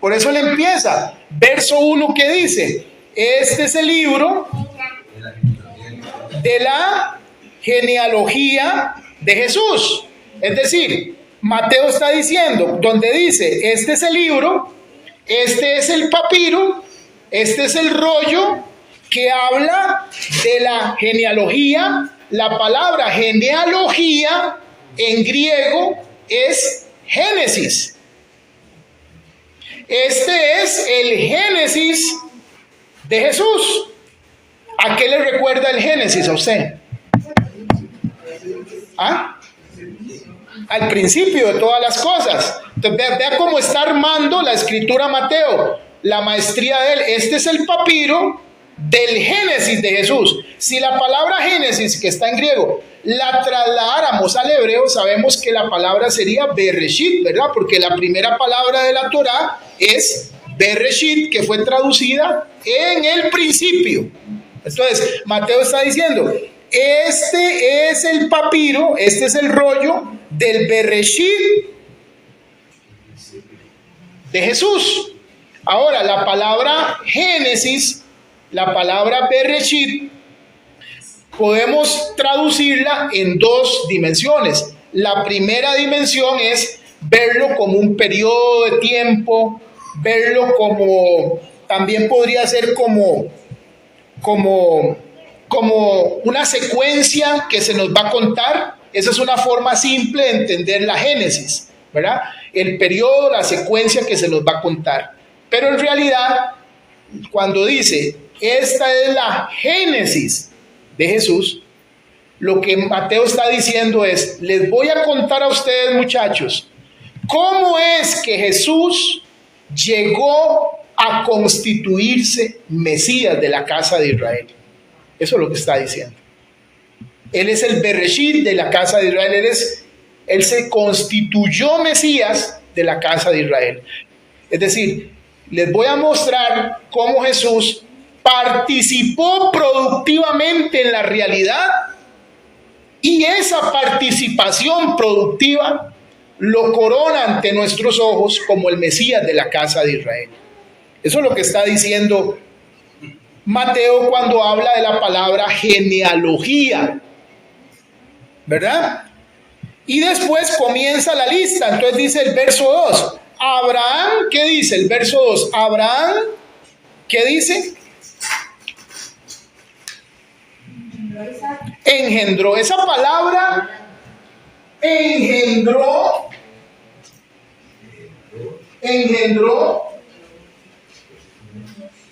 Por eso él empieza, verso 1, que dice: este es el libro de la genealogía de Jesús. Es decir, Mateo está diciendo, donde dice: este es el libro, este es el papiro, este es el rollo que habla de la genealogía. La palabra genealogía en griego es Génesis. Este es el Génesis de Jesús. ¿A qué le recuerda el Génesis a usted? ¿Ah? Al principio de todas las cosas. Entonces, vea cómo está armando la escritura Mateo, la maestría de él. Este es el papiro del Génesis de Jesús. Si la palabra Génesis, que está en griego, la trasladáramos al hebreo, sabemos que la palabra sería Bereshit, ¿verdad? Porque la primera palabra de la Torá es Bereshit, que fue traducida en el principio. Entonces, Mateo está diciendo: este es el papiro, este es el rollo del Bereshit de Jesús. Ahora, la palabra Génesis, la palabra Bereshit, podemos traducirla en dos dimensiones. La primera dimensión es verlo como un periodo de tiempo, verlo como, también podría ser como una secuencia que se nos va a contar. Esa es una forma simple de entender la Génesis, ¿verdad? El periodo, la secuencia que se nos va a contar. Pero en realidad, cuando dice, esta es la Génesis de Jesús, lo que Mateo está diciendo es, les voy a contar a ustedes, muchachos, cómo es que Jesús llegó a constituirse Mesías de la casa de Israel. Eso es lo que está diciendo. Él es el Bereshit de la casa de Israel. Él se constituyó Mesías de la casa de Israel. Es decir, les voy a mostrar cómo Jesús participó productivamente en la realidad, y esa participación productiva lo corona ante nuestros ojos como el Mesías de la casa de Israel. Eso es lo que está diciendo Mateo cuando habla de la palabra genealogía, ¿verdad? Y después comienza la lista. Entonces dice el verso 2, Abraham, ¿qué dice el verso 2? Abraham, ¿qué dice? Engendró. Esa palabra engendró,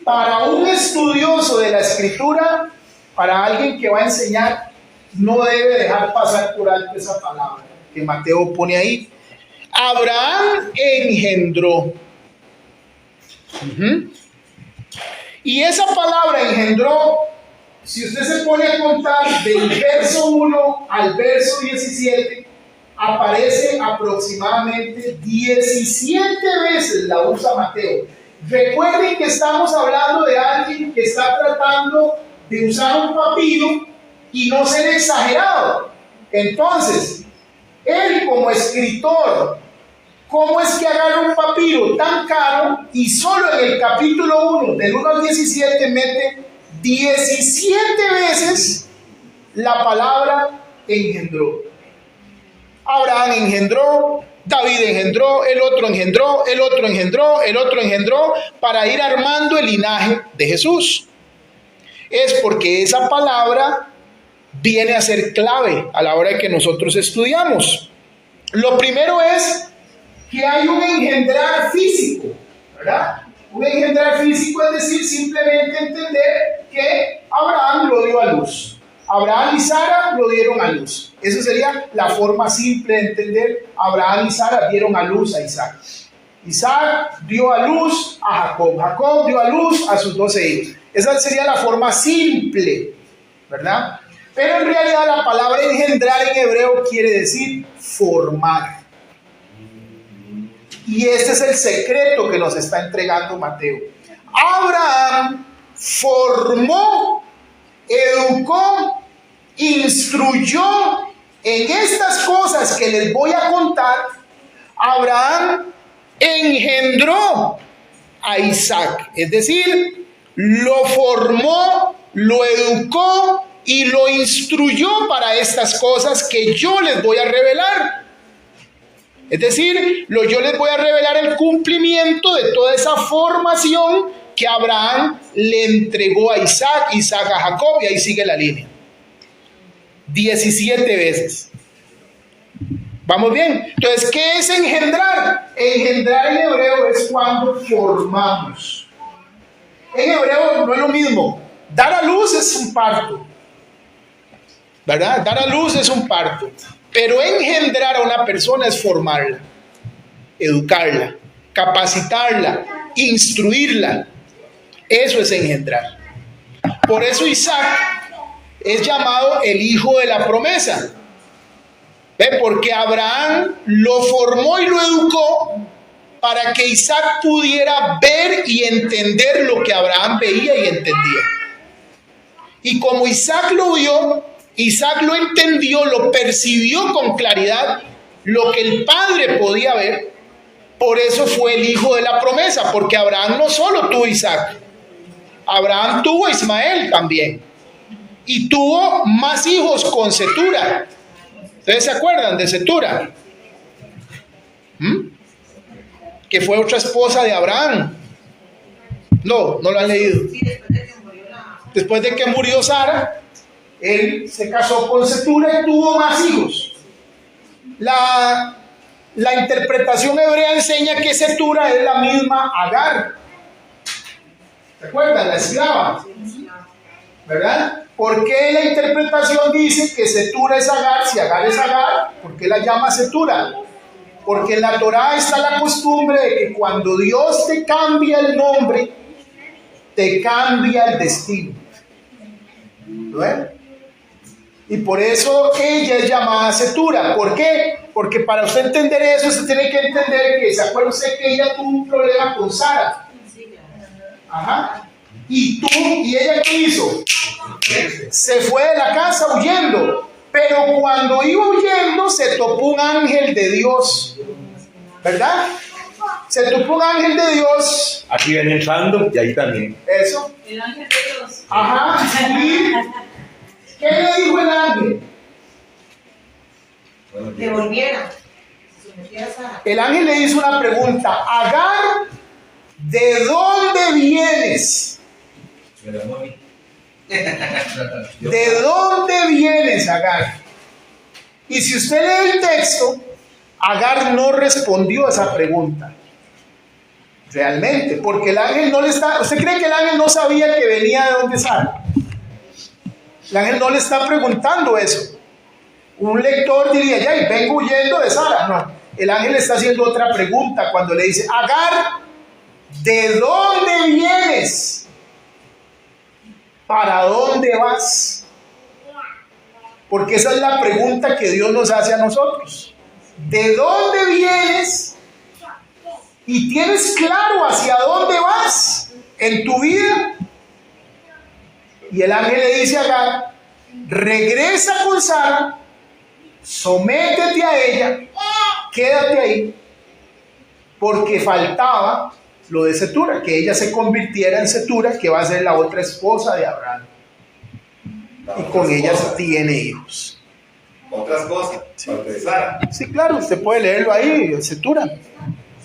para un estudioso de la escritura, para alguien que va a enseñar, no debe dejar pasar por alto esa palabra que Mateo pone ahí. Abraham engendró. Y esa palabra engendró, si usted se pone a contar del verso 1 al verso 17, aparece aproximadamente 17 veces la usa Mateo. Recuerden que estamos hablando de alguien que está tratando de usar un papiro y no ser exagerado. Entonces, él como escritor, ¿cómo es que agarra un papiro tan caro y solo en el capítulo 1, del 1 al 17, mete 17 veces la palabra engendró? Abraham engendró, David engendró, el otro engendró, el otro engendró, el otro engendró, para ir armando el linaje de Jesús. Es porque esa palabra viene a ser clave a la hora de que nosotros estudiamos. Lo primero es que hay un engendrar físico, ¿verdad? Un engendrar físico es decir, simplemente entender que Abraham lo dio a luz. Abraham y Sara lo dieron a luz. Esa sería la forma simple de entender. Abraham y Sara dieron a luz a Isaac. Isaac dio a luz a Jacob. Jacob dio a luz a sus 12 hijos. Esa sería la forma simple, ¿verdad? Pero en realidad la palabra engendrar en hebreo quiere decir formar. Y este es el secreto que nos está entregando Mateo. Abraham formó, educó, instruyó en estas cosas que les voy a contar. Abraham engendró a Isaac, es decir, lo formó, lo educó y lo instruyó para estas cosas que yo les voy a revelar. Es decir, yo les voy a revelar el cumplimiento de toda esa formación que Abraham le entregó a Isaac, Isaac a Jacob, y ahí sigue la línea. 17 veces. ¿Vamos bien? Entonces, ¿qué es engendrar? Engendrar en hebreo es cuando formamos. En hebreo no es lo mismo. Dar a luz es un parto, ¿verdad? Dar a luz es un parto. Pero engendrar a una persona es formarla, educarla, capacitarla, instruirla. Eso es engendrar. Por eso Isaac es llamado el hijo de la promesa. ¿Ve? Porque Abraham lo formó y lo educó para que Isaac pudiera ver y entender lo que Abraham veía y entendía. Y como Isaac lo vio, Isaac lo entendió, lo percibió con claridad, lo que el padre podía ver. Por eso fue el hijo de la promesa, porque Abraham no solo tuvo Isaac, Abraham tuvo a Ismael también, y tuvo más hijos con Cetura. ¿Ustedes se acuerdan de Cetura? Que fue otra esposa de Abraham. No lo han leído.
Sí, después de que murió la...
Después de que murió Sara, él se casó con Cetura y tuvo más hijos. La interpretación hebrea enseña que Cetura es la misma Agar. ¿Se acuerdan? La esclava. ¿Verdad? ¿Por qué la interpretación dice que Cetura es Agar? Si Agar es Agar, ¿por qué la llama Cetura? Porque en la Torá está la costumbre de que cuando Dios te cambia el nombre, te cambia el destino. ¿Lo ven? Y por eso ella es llamada Cetura. ¿Por qué? Porque para usted entender eso, usted tiene que entender que, ¿se acuerda usted que ella tuvo un problema con Sara? Ajá. ¿Y ella qué hizo? Se fue de la casa huyendo. Pero cuando iba huyendo, se topó un ángel de Dios. ¿Verdad? Se topó un ángel de Dios.
Aquí ven entrando y ahí también.
Eso.
El ángel de Dios.
Ajá. ¿Y qué le dijo el ángel?
Que volviera. Se sometiera a Sara.
El ángel le hizo una pregunta. Agar, ¿de dónde vienes? ¿De dónde vienes, Agar? Y si usted lee el texto, Agar no respondió a esa pregunta. Realmente, porque el ángel no le está... ¿Usted cree que el ángel no sabía que venía de dónde Sara? El ángel no le está preguntando eso. Un lector diría, ya, y vengo huyendo de Sara. No, el ángel le está haciendo otra pregunta cuando le dice, Agar, ¿de dónde vienes? ¿Para dónde vas? Porque esa es la pregunta que Dios nos hace a nosotros. ¿De dónde vienes? ¿Y tienes claro hacia dónde vas en tu vida? Y el ángel le dice a Agar, regresa con Sara, sométete a ella, quédate ahí, porque faltaba lo de Cetura, que ella se convirtiera en Cetura, que va a ser la otra esposa de Abraham. Y con ella tiene hijos.
Otras cosas, parte de Sara.
Sí, claro, usted puede leerlo ahí, Cetura.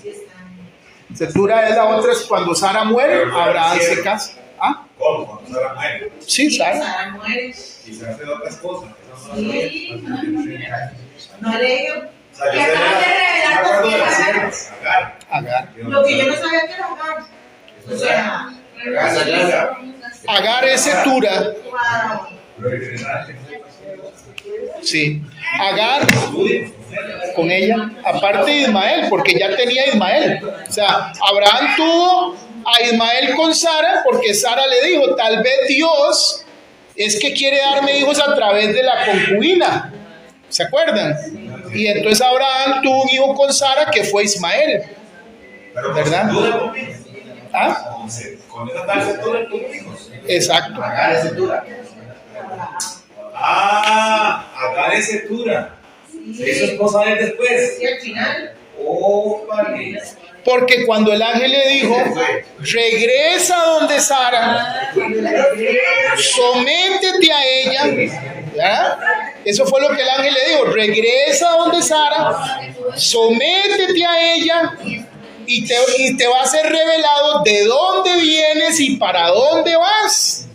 Sí está.
Cetura es la otra, es cuando Sara muere, Abraham se casa. ¿Ah?
¿Cómo? Cuando Sara muere.
Sí, Sara.
Sara muere.
Y se hacen otras cosas.
Sí. No leí.
O sea,
Que acaba de revelar
yo
con
de las
Agar.
siervas, Agar.
Agar.
Lo que yo no sabía que era Agar. O sea,
Agar es Cetura.
wow.
Lo interesante.
Sí. Agar con ella, aparte de Ismael, porque ya tenía Ismael. O sea, Abraham tuvo a Ismael con Sara, porque Sara le dijo, tal vez Dios es que quiere darme hijos a través de la concubina. ¿Se acuerdan? Y entonces Abraham tuvo un hijo con Sara que fue Ismael. ¿Verdad? ¿Ah?
Con esa tal Cetura tuvo hijos.
Exacto.
Agar es Cetura.
Agar es Cetura. Se hizo esposa de él después.
Sí, al final.
Oh, vale.
Porque cuando el ángel le dijo, regresa donde Sara, sométete a ella, ¿ya? Eso fue lo que el ángel le dijo, regresa donde Sara, sométete a ella y te va a ser revelado de dónde vienes y para dónde vas.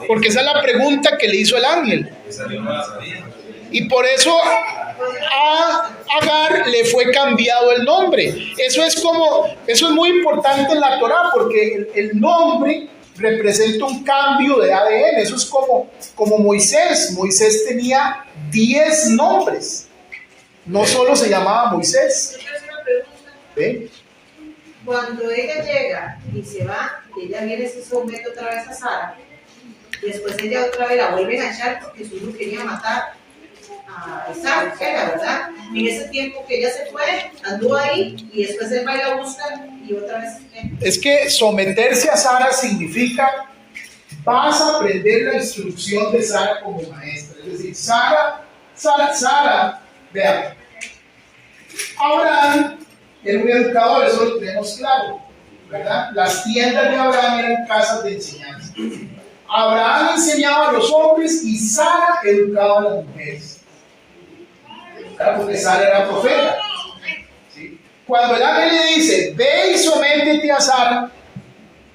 Porque esa es la pregunta que le hizo el ángel.
Esa yo no la sabía.
Y por eso a Agar le fue cambiado el nombre. Eso es muy importante en la Torá, porque el nombre representa un cambio de ADN. Eso es como Moisés. Moisés tenía 10 nombres. No solo se llamaba Moisés.
Yo quiero hacer una pregunta.
¿Ve?
Cuando ella llega y se va, ella viene y se somete otra vez a Sara. Y después ella otra vez la vuelven a echar porque su hijo quería matar a Isaac, era, ¿verdad? En ese tiempo que ella se fue, anduvo ahí y después él va y la busca y otra vez.
Es que someterse a Sara significa vas a aprender la instrucción de Sara como maestra. Es decir, Sara, vean, Abraham era un educador, eso lo tenemos claro, ¿verdad? Las tiendas de Abraham eran casas de enseñanza. Abraham enseñaba a los hombres y Sara educaba a las mujeres. Claro, porque Sara era profeta. ¿Sí? Cuando el ángel le dice, ve y sométete a Sara,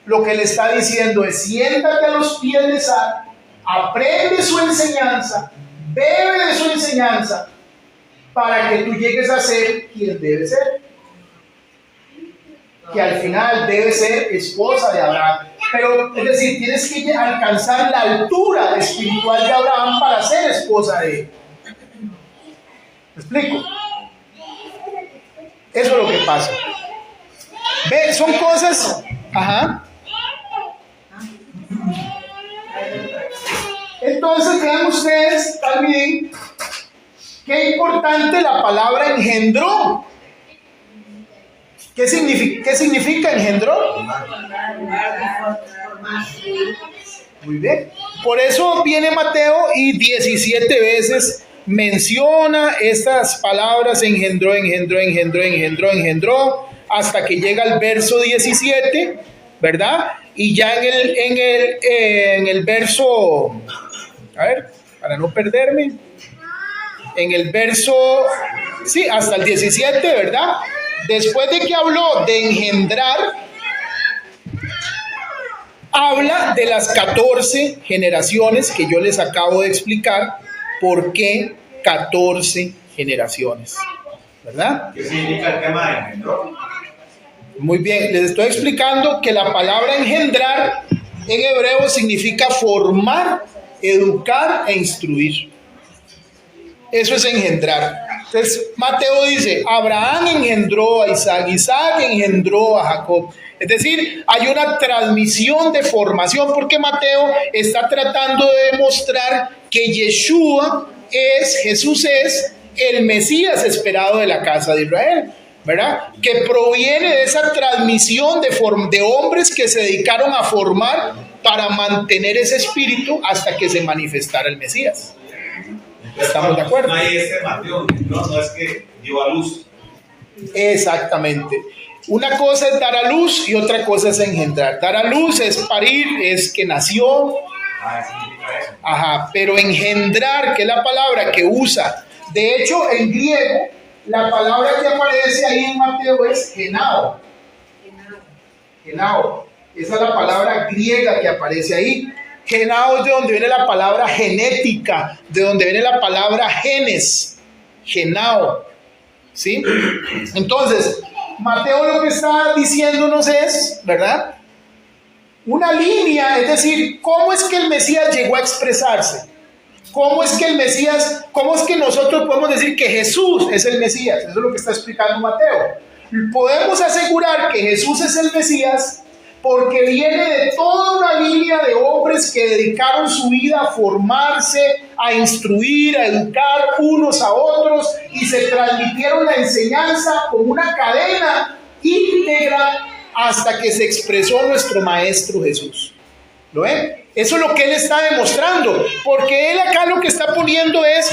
lo que le está diciendo es, siéntate a los pies de Sara, aprende su enseñanza, bebe de su enseñanza, para que tú llegues a ser quien debe ser. Que al final debe ser esposa de Abraham. Pero, es decir, tienes que alcanzar la altura espiritual de Abraham para ser esposa de él. ¿Me explico? Eso es lo que pasa. Ve, son cosas... Ajá. Entonces, vean ustedes también qué importante la palabra engendró. ¿Qué significa engendró? Muy bien. Por eso viene Mateo y 17 veces menciona estas palabras: engendró, hasta que llega al verso 17, ¿verdad? Y ya en el verso, a ver, para no perderme, en el verso, sí, hasta el 17, ¿verdad? Después de que habló de engendrar, habla de las 14 generaciones que yo les acabo de explicar. ¿Por qué 14 generaciones? ¿Verdad?
¿Qué significa el tema de engendró?
Muy bien, les estoy explicando que la palabra engendrar en hebreo significa formar, educar e instruir. Eso es engendrar. Entonces, Mateo dice, Abraham engendró a Isaac, Isaac engendró a Jacob. Es decir, hay una transmisión de formación, porque Mateo está tratando de demostrar que Jesús es el Mesías esperado de la casa de Israel, ¿verdad? Que proviene de esa transmisión de hombres que se dedicaron a formar para mantener ese espíritu hasta que se manifestara el Mesías. ¿Estamos de acuerdo?
No hay ese Mateo, no es que dio a luz.
Exactamente. Una cosa es dar a luz y otra cosa es engendrar. Dar a luz es parir, es que nació. Ajá, pero engendrar, que es la palabra que usa. De hecho, en griego, la palabra que aparece ahí en Mateo es genao. Genao. Esa es la palabra griega que aparece ahí. Genao es de donde viene la palabra genética, de donde viene la palabra genes. Genao. ¿Sí? Entonces, Mateo lo que está diciéndonos es, ¿verdad? Una línea, es decir, ¿cómo es que el Mesías llegó a expresarse? ¿Cómo es que nosotros podemos decir que Jesús es el Mesías? Eso es lo que está explicando Mateo. Podemos asegurar que Jesús es el Mesías porque viene de toda una línea de hombres que dedicaron su vida a formarse, a instruir, a educar unos a otros, y se transmitieron la enseñanza como una cadena íntegra hasta que se expresó nuestro Maestro Jesús. ¿Lo ven? Eso es lo que él está demostrando, porque él acá lo que está poniendo es,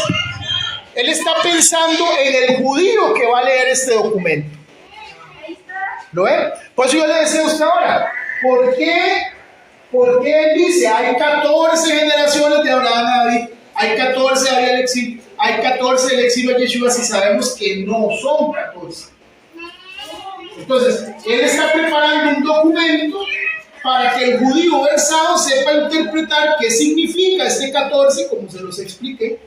él está pensando en el judío que va a leer este documento. ¿Lo ven? Por eso yo le decía a usted ahora, ¿por qué él dice, hay 14 generaciones de Abraham a David, hay 14 del exilio, hay 14 del exilio a Yeshua, si sabemos que no son 14? Entonces, él está preparando un documento para que el judío versado sepa interpretar qué significa este 14, como se los expliqué,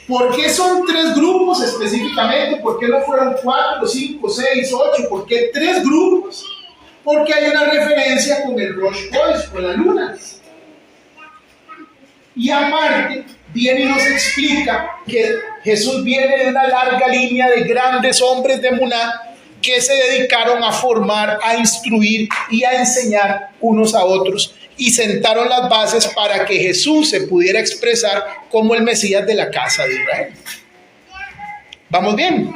¿por qué son 3 grupos específicamente? ¿Por qué no fueron 4, 5, 6, 8? ¿Por qué 3 grupos? Porque hay una referencia con el Rosh Chodesh, con la luna. Y aparte, viene y nos explica que Jesús viene de una larga línea de grandes hombres de Emuná que se dedicaron a formar, a instruir y a enseñar unos a otros, y sentaron las bases para que Jesús se pudiera expresar como el Mesías de la casa de Israel. ¿Vamos bien?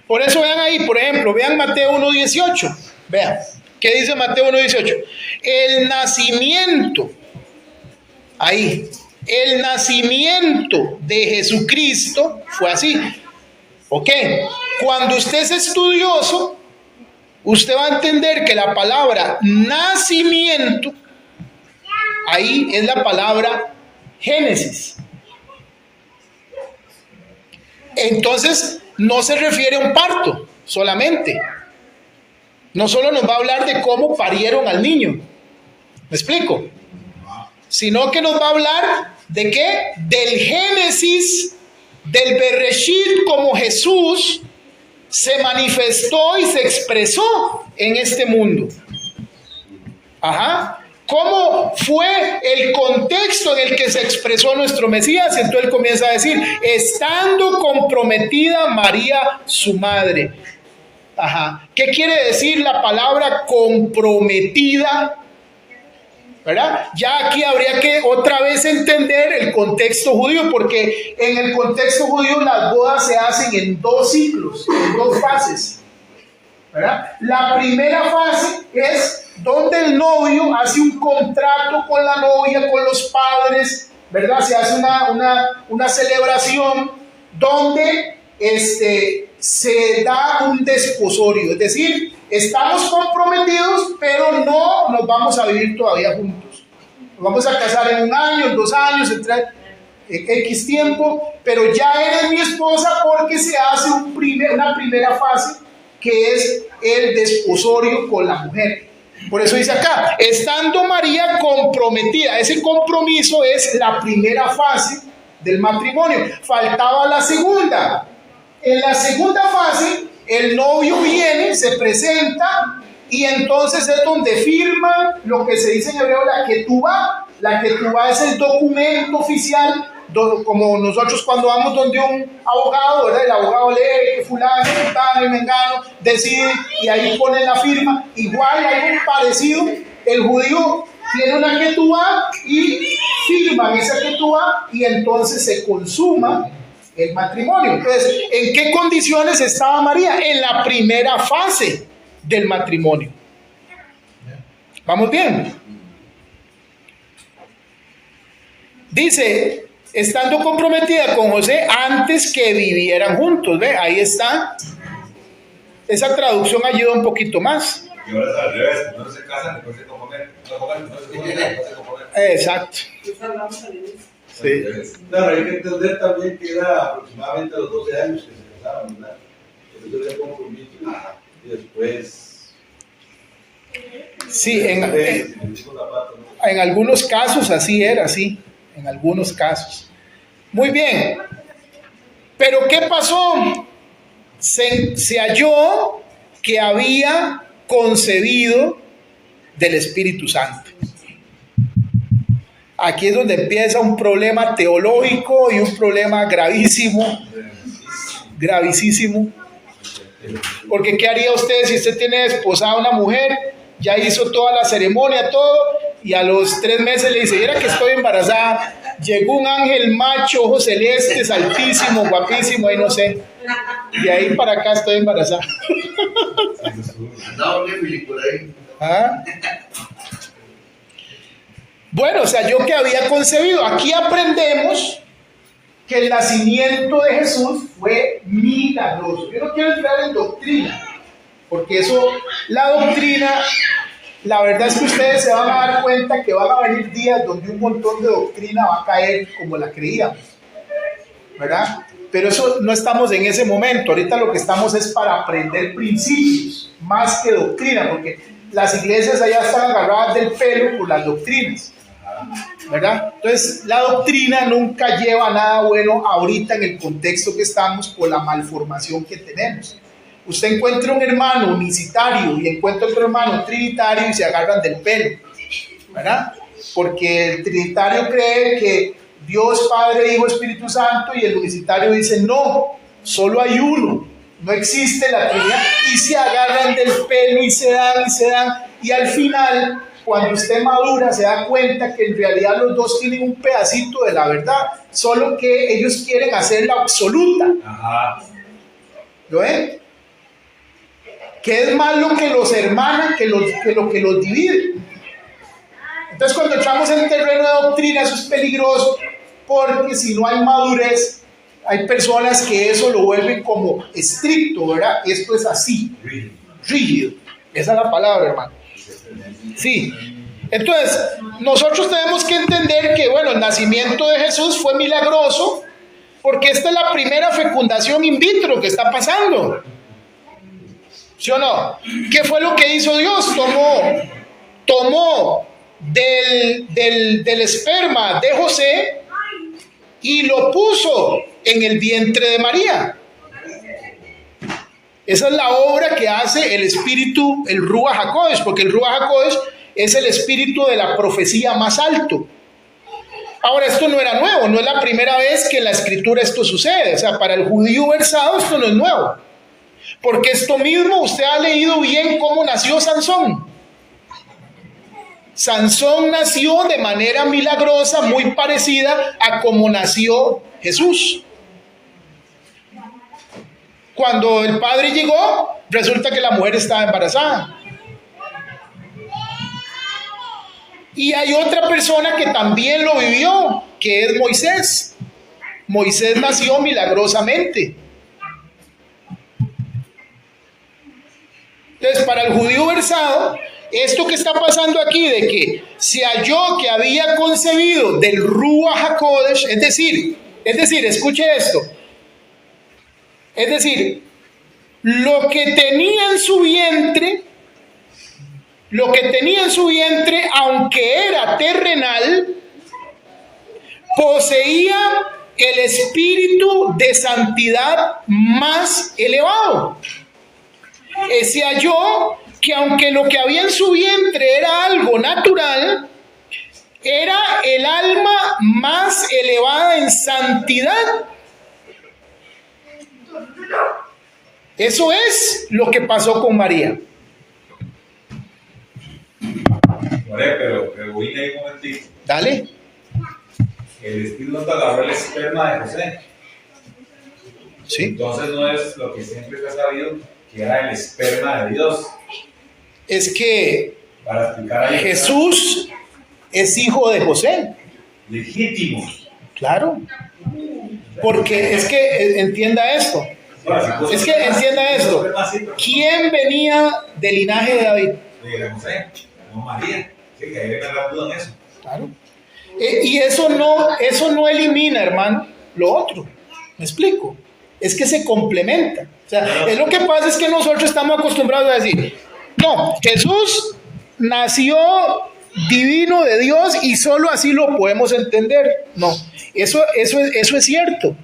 Por eso vean ahí, por ejemplo, vean Mateo 1:18. Vean, ¿Qué dice Mateo 1:18? El nacimiento, ahí, el nacimiento de Jesucristo fue así. ¿Ok? Cuando usted es estudioso, usted va a entender que la palabra nacimiento, ahí es la palabra Génesis. Entonces, no se refiere a un parto solamente. No solo nos va a hablar de cómo parieron al niño. ¿Me explico? Sino que nos va a hablar de qué? Del Génesis, del Bereshit, como Jesús se manifestó y se expresó en este mundo. Ajá. ¿Cómo fue el contexto en el que se expresó nuestro Mesías? Entonces él comienza a decir, estando comprometida María, su madre. Ajá. ¿Qué quiere decir la palabra comprometida? ¿Verdad? Ya aquí habría que otra vez entender el contexto judío, porque en el contexto judío las bodas se hacen en 2 ciclos, en 2 fases. ¿Verdad? La primera fase es donde el novio hace un contrato con la novia, con los padres, ¿verdad? Se hace una celebración donde se da un desposorio, es decir, estamos comprometidos, pero no nos vamos a vivir todavía juntos. Nos vamos a casar en 1 año, en 2 años, en X tiempo, pero ya eres mi esposa, porque se hace una primera fase que es el desposorio con la mujer. Por eso dice acá, estando María comprometida, ese compromiso es la primera fase del matrimonio. Faltaba la segunda. En la segunda fase, el novio viene, se presenta, y entonces es donde firman lo que se dice en hebreo la ketubá. La ketubá es el documento oficial, como nosotros cuando vamos donde un abogado, ¿verdad? El abogado lee que fulano, fulano y mengano decide, y ahí ponen la firma. Igual hay un parecido, el judío tiene una ketubá y firman esa ketubá, y entonces se consuma el matrimonio. Entonces, ¿en qué condiciones estaba María? En la primera fase del matrimonio. ¿Vamos bien? Dice, estando comprometida con José antes que vivieran juntos. ¿Ve? Ahí está. Esa traducción ayuda un poquito más.
Y ahora es al revés, no se casan, después se comprometen. No se comprometen.
Exacto. Sí.
Claro, hay que entender también que era aproximadamente a los 12 años que se casaron, ¿verdad? Entonces era compromiso y después...
Sí, en algunos casos así era, sí. En algunos casos. Muy bien. Pero ¿qué pasó? Se halló que había concebido del Espíritu Santo. Aquí es donde empieza un problema teológico y un problema gravísimo, gravísimo. Porque ¿qué haría usted si usted tiene esposada a una mujer, ya hizo toda la ceremonia, todo, y a los 3 meses le dice, era que estoy embarazada, llegó un ángel macho, ojos celestes, altísimo, guapísimo, ahí no sé, y ahí para acá estoy embarazada? ¿Ah? Bueno, o sea, yo que había concebido, aquí aprendemos que el nacimiento de Jesús fue milagroso. Yo no quiero entrar en doctrina, porque eso, la doctrina, la verdad es que ustedes se van a dar cuenta que van a venir días donde un montón de doctrina va a caer como la creíamos, ¿verdad? Pero eso no estamos en ese momento. Ahorita lo que estamos es para aprender principios, más que doctrina, porque las iglesias allá están agarradas del pelo por las doctrinas, ¿verdad? Entonces la doctrina nunca lleva nada bueno ahorita en el contexto que estamos por la malformación que tenemos. Usted encuentra un hermano unicitario y encuentra otro hermano trinitario y se agarran del pelo, ¿verdad? Porque el trinitario cree que Dios Padre, Hijo, Espíritu Santo, y el unicitario dice no, solo hay uno, no existe la Trinidad, y se agarran del pelo y se dan y al final, cuando usted madura, se da cuenta que en realidad los dos tienen un pedacito de la verdad, solo que ellos quieren hacerla absoluta.
Ajá.
¿Lo ven? que es más lo que los hermana que lo que los divide. Entonces, cuando entramos en el terreno de doctrina, eso es peligroso, porque si no hay madurez, hay personas que eso lo vuelven como estricto, ¿verdad? Esto es así, rígido. Esa es la palabra, hermano. Sí. Entonces, nosotros tenemos que entender que, bueno, el nacimiento de Jesús fue milagroso, porque esta es la primera fecundación in vitro que está pasando. ¿Sí o no? ¿Qué fue lo que hizo Dios? Tomó del esperma de José y lo puso en el vientre de María. Esa es la obra que hace el espíritu, el Ruach HaKodesh, porque el Ruach HaKodesh es el espíritu de la profecía más alto. Ahora, esto no era nuevo, no es la primera vez que en la escritura esto sucede. O sea, para el judío versado esto no es nuevo, porque esto mismo usted ha leído bien cómo nació Sansón. Sansón nació de manera milagrosa, muy parecida a como nació Jesús. Cuando el padre llegó, resulta que la mujer estaba embarazada. Y hay otra persona que también lo vivió, que es Moisés. Moisés nació milagrosamente. Entonces, para el judío versado, esto que está pasando aquí, de que se halló que había concebido del Ruach HaKodesh, es decir, escuche esto, es decir, lo que tenía en su vientre, aunque era terrenal, poseía el espíritu de santidad más elevado. Se halló que aunque lo que había en su vientre era algo natural, era el alma más elevada en santidad. Eso es lo que pasó con María.
Pero voy ahí un momentito.
Dale.
El Espíritu Santo agarró el esperma de José.
Sí.
Entonces no es lo que siempre se ha sabido, que era el esperma de Dios.
Es que
Para explicar ahí,
Jesús es hijo de José.
Legítimo.
Claro. Porque es que entienda esto. Es que entienda esto. ¿Quién venía del linaje de David?
De José, no María. Sí, que hay que agarrar duda en eso.
Claro. Y eso no elimina, hermano, lo otro. ¿Me explico? Es que se complementa. O sea, es lo que pasa es que nosotros estamos acostumbrados a decir, no, Jesús nació divino de Dios y solo así lo podemos entender. No, eso es cierto.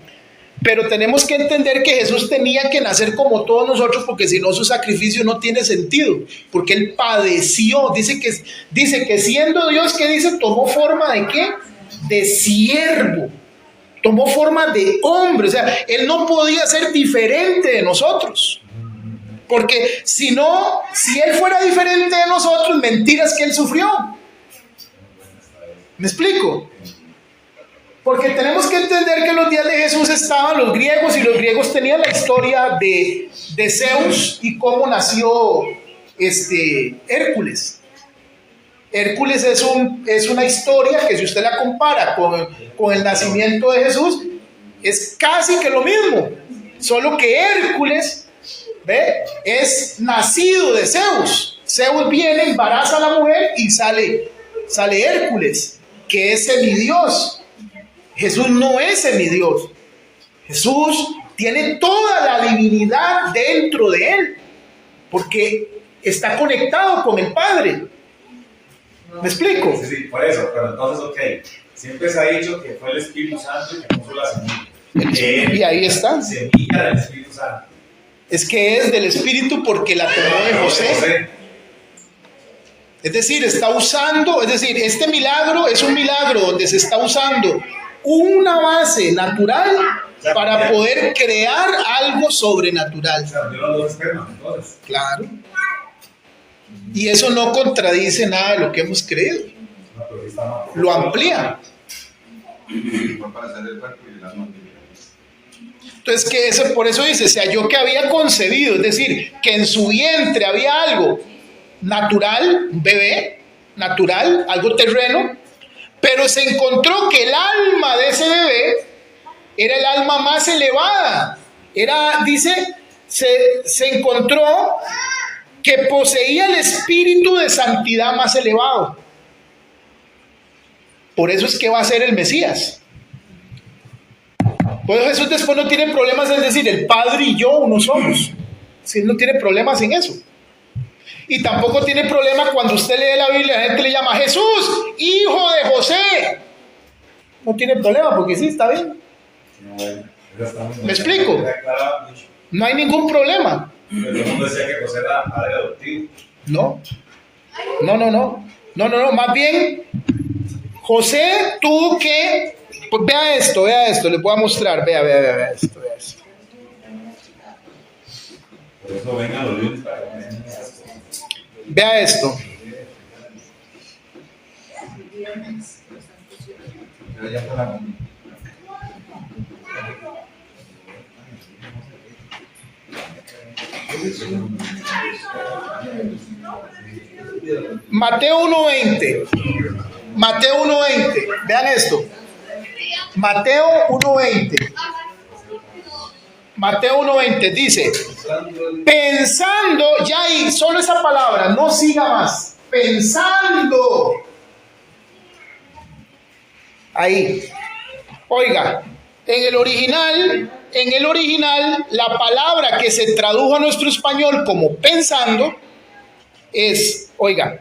Pero tenemos que entender que Jesús tenía que nacer como todos nosotros, porque si no su sacrificio no tiene sentido, porque él padeció. Dice que siendo Dios, ¿qué dice? Tomó forma de ¿qué? De siervo, tomó forma de hombre. O sea, él no podía ser diferente de nosotros, porque si él fuera diferente de nosotros, mentiras que él sufrió. ¿Me explico? Porque tenemos que entender que en los días de Jesús estaban los griegos, y los griegos tenían la historia de Zeus y cómo nació Hércules. Hércules es una historia que, si usted la compara con el nacimiento de Jesús, es casi que lo mismo, solo que Hércules es nacido de Zeus. Zeus viene, embaraza a la mujer y sale Hércules, que es semidios. Jesús no es semidios. Jesús tiene toda la divinidad dentro de él, porque está conectado con el Padre. ¿Me explico?
Sí, por eso, pero entonces, ok, siempre se ha dicho que fue el Espíritu Santo el que puso la semilla.
Y ahí está.
Semilla del Espíritu Santo.
Es que es del Espíritu porque la tomó de José. Es decir, este milagro es un milagro donde se está usando una base natural para poder crear algo sobrenatural. Claro. Y eso no contradice nada de lo que hemos creído. Lo amplía. Entonces, por eso dice, se halló que había concebido, es decir, que en su vientre había algo natural, un bebé natural, algo terreno, pero se encontró que el alma de ese bebé era el alma más elevada. Dice, se encontró que poseía el espíritu de santidad más elevado. Por eso es que va a ser el Mesías. Por eso Jesús después no tiene problemas en decir, el Padre y yo uno somos. Sí, no tiene problemas en eso. Y tampoco tiene problema cuando usted lee la Biblia, la gente le llama Jesús, hijo de José. No tiene problema porque sí, está bien. ¿Me explico? No hay ningún problema.
Pero todo el mundo decía que José era padre adoptivo.
No. Más bien, José tuvo que... Pues vea esto, les voy a mostrar. Vea esto.
Por eso vengan los lunes para que vean.
Vea esto. Mateo 1:20. Vean esto. Mateo 1:20 dice, pensando, ya ahí, solo esa palabra, no siga más. Pensando. Ahí. Oiga, en el original, la palabra que se tradujo a nuestro español como pensando es, oiga,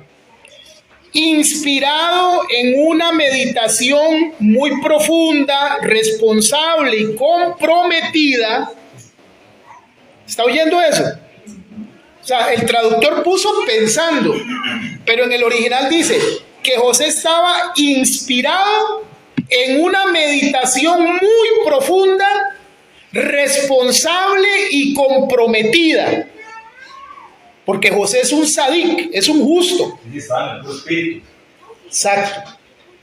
inspirado en una meditación muy profunda, responsable y comprometida. ¿Está oyendo eso? O sea, el traductor puso pensando, pero en el original dice que José estaba inspirado en una meditación muy profunda, responsable y comprometida. Porque José es un sadik, es un justo.
Sí, está en el espíritu.
Exacto.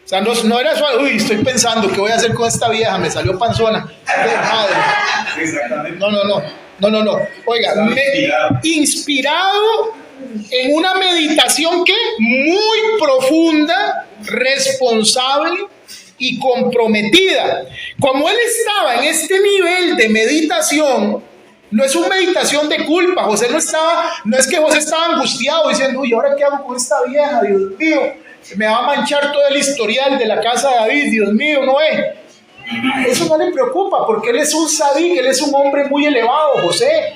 O sea, no era suave, uy, estoy pensando, ¿qué voy a hacer con esta vieja? Me salió panzona. Madre.
Sí, exactamente.
No. Oiga, inspirado en una meditación que muy profunda, responsable y comprometida. Como él estaba en este nivel de meditación, no es una meditación de culpa. No es que José estaba angustiado diciendo, uy, ¿ahora qué hago con esta vieja? Dios mío, me va a manchar todo el historial de la casa de David, Dios mío, no es. Eso no le preocupa, porque él es un sadik, él es un hombre muy elevado, José.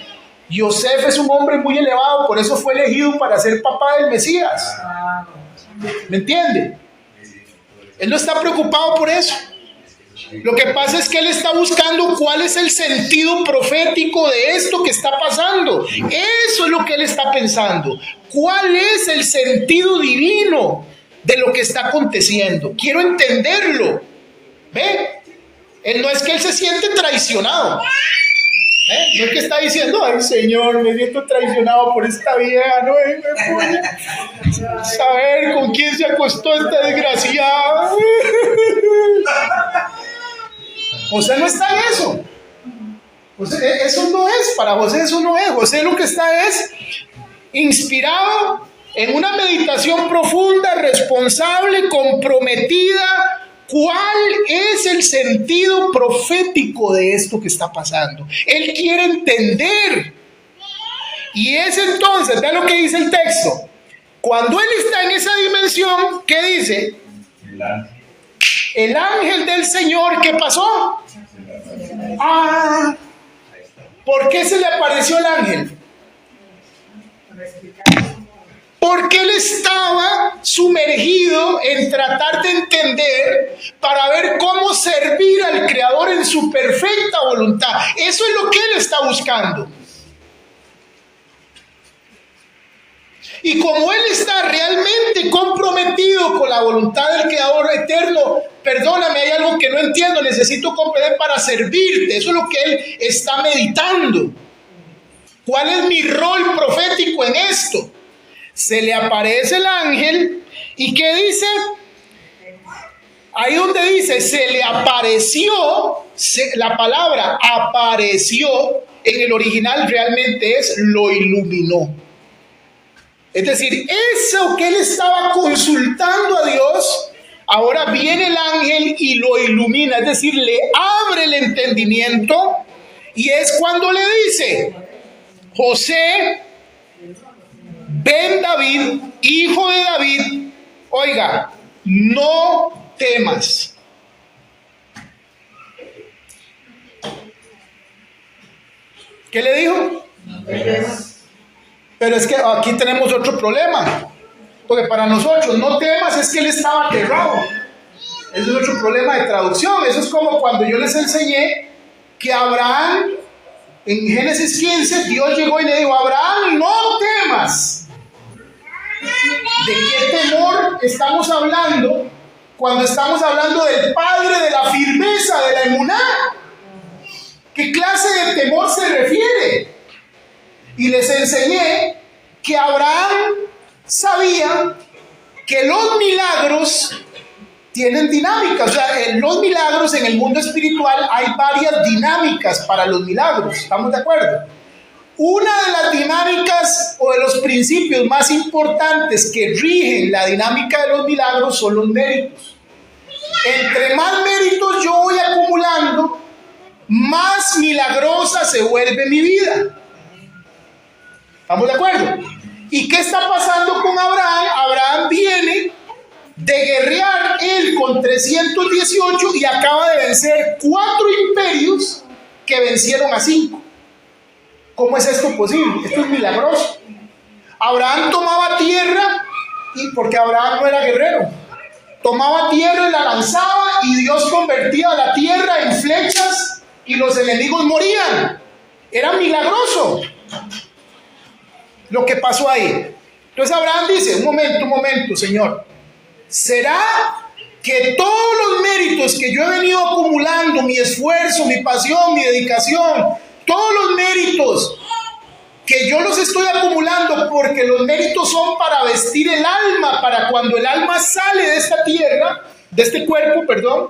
Yosef es un hombre muy elevado, por eso fue elegido para ser papá del Mesías. ¿Me entiende? Él no está preocupado por eso. Lo que pasa es que él está buscando cuál es el sentido profético de esto que está pasando. Eso es lo que él está pensando. ¿Cuál es el sentido divino de lo que está aconteciendo? Quiero entenderlo. ¿Ve? Él no es que él se siente traicionado. No es que está diciendo, ay Señor, me siento traicionado por esta vieja, no me puede saber con quién se acostó esta desgraciada. José no está en eso. Eso no es, para José eso no es. José lo que está es inspirado en una meditación profunda, responsable, comprometida. ¿Cuál es el sentido profético de esto que está pasando? Él quiere entender. Y es entonces, vean lo que dice el texto. Cuando él está en esa dimensión, ¿qué dice? El ángel del Señor, ¿qué pasó? ¿Por qué se le apareció el ángel? Porque él estaba sumergido en tratar de entender para ver cómo servir al Creador en su perfecta voluntad. Eso es lo que él está buscando. Y como él está realmente comprometido con la voluntad del Creador eterno, perdóname, hay algo que no entiendo, necesito comprender para servirte. Eso es lo que él está meditando. ¿Cuál es mi rol profético en esto? Se le aparece el ángel y ¿qué dice? Ahí donde dice, se le apareció, la palabra apareció, en el original realmente es lo iluminó. Es decir, eso que él estaba consultando a Dios, ahora viene el ángel y lo ilumina, es decir, le abre el entendimiento, y es cuando le dice, José, ben David, hijo de David, oiga, no temas. ¿Qué le dijo?
No temas.
Pero es que aquí tenemos otro problema, porque para nosotros no temas es que él estaba aterrado. Ese es otro problema de traducción. Eso es como cuando yo les enseñé que Abraham, en Génesis 15, Dios llegó y le dijo, Abraham, no temas. ¿De qué temor estamos hablando cuando estamos hablando del padre de la firmeza, de la emuná? ¿Qué clase de temor se refiere? Y les enseñé que Abraham sabía que los milagros tienen dinámicas. O sea, en los milagros en el mundo espiritual hay varias dinámicas para los milagros. ¿Estamos de acuerdo? Una de las dinámicas o de los principios más importantes que rigen la dinámica de los milagros son los méritos. Entre más méritos yo voy acumulando, más milagrosa se vuelve mi vida. ¿Estamos de acuerdo? ¿Y qué está pasando con Abraham? Abraham viene de guerrear él con 318 y acaba de vencer 4 imperios que vencieron a 5. ¿Cómo es esto posible? Esto es milagroso. Abraham tomaba tierra, y porque Abraham no era guerrero, tomaba tierra y la lanzaba, y Dios convertía la tierra en flechas y los enemigos morían. Era milagroso lo que pasó ahí. Entonces Abraham dice, un momento, Señor, ¿será que todos los méritos que yo he venido acumulando, mi esfuerzo, mi pasión, mi dedicación, todos los méritos que yo los estoy acumulando, porque los méritos son para vestir el alma, para cuando el alma sale de esta tierra, de este cuerpo, perdón,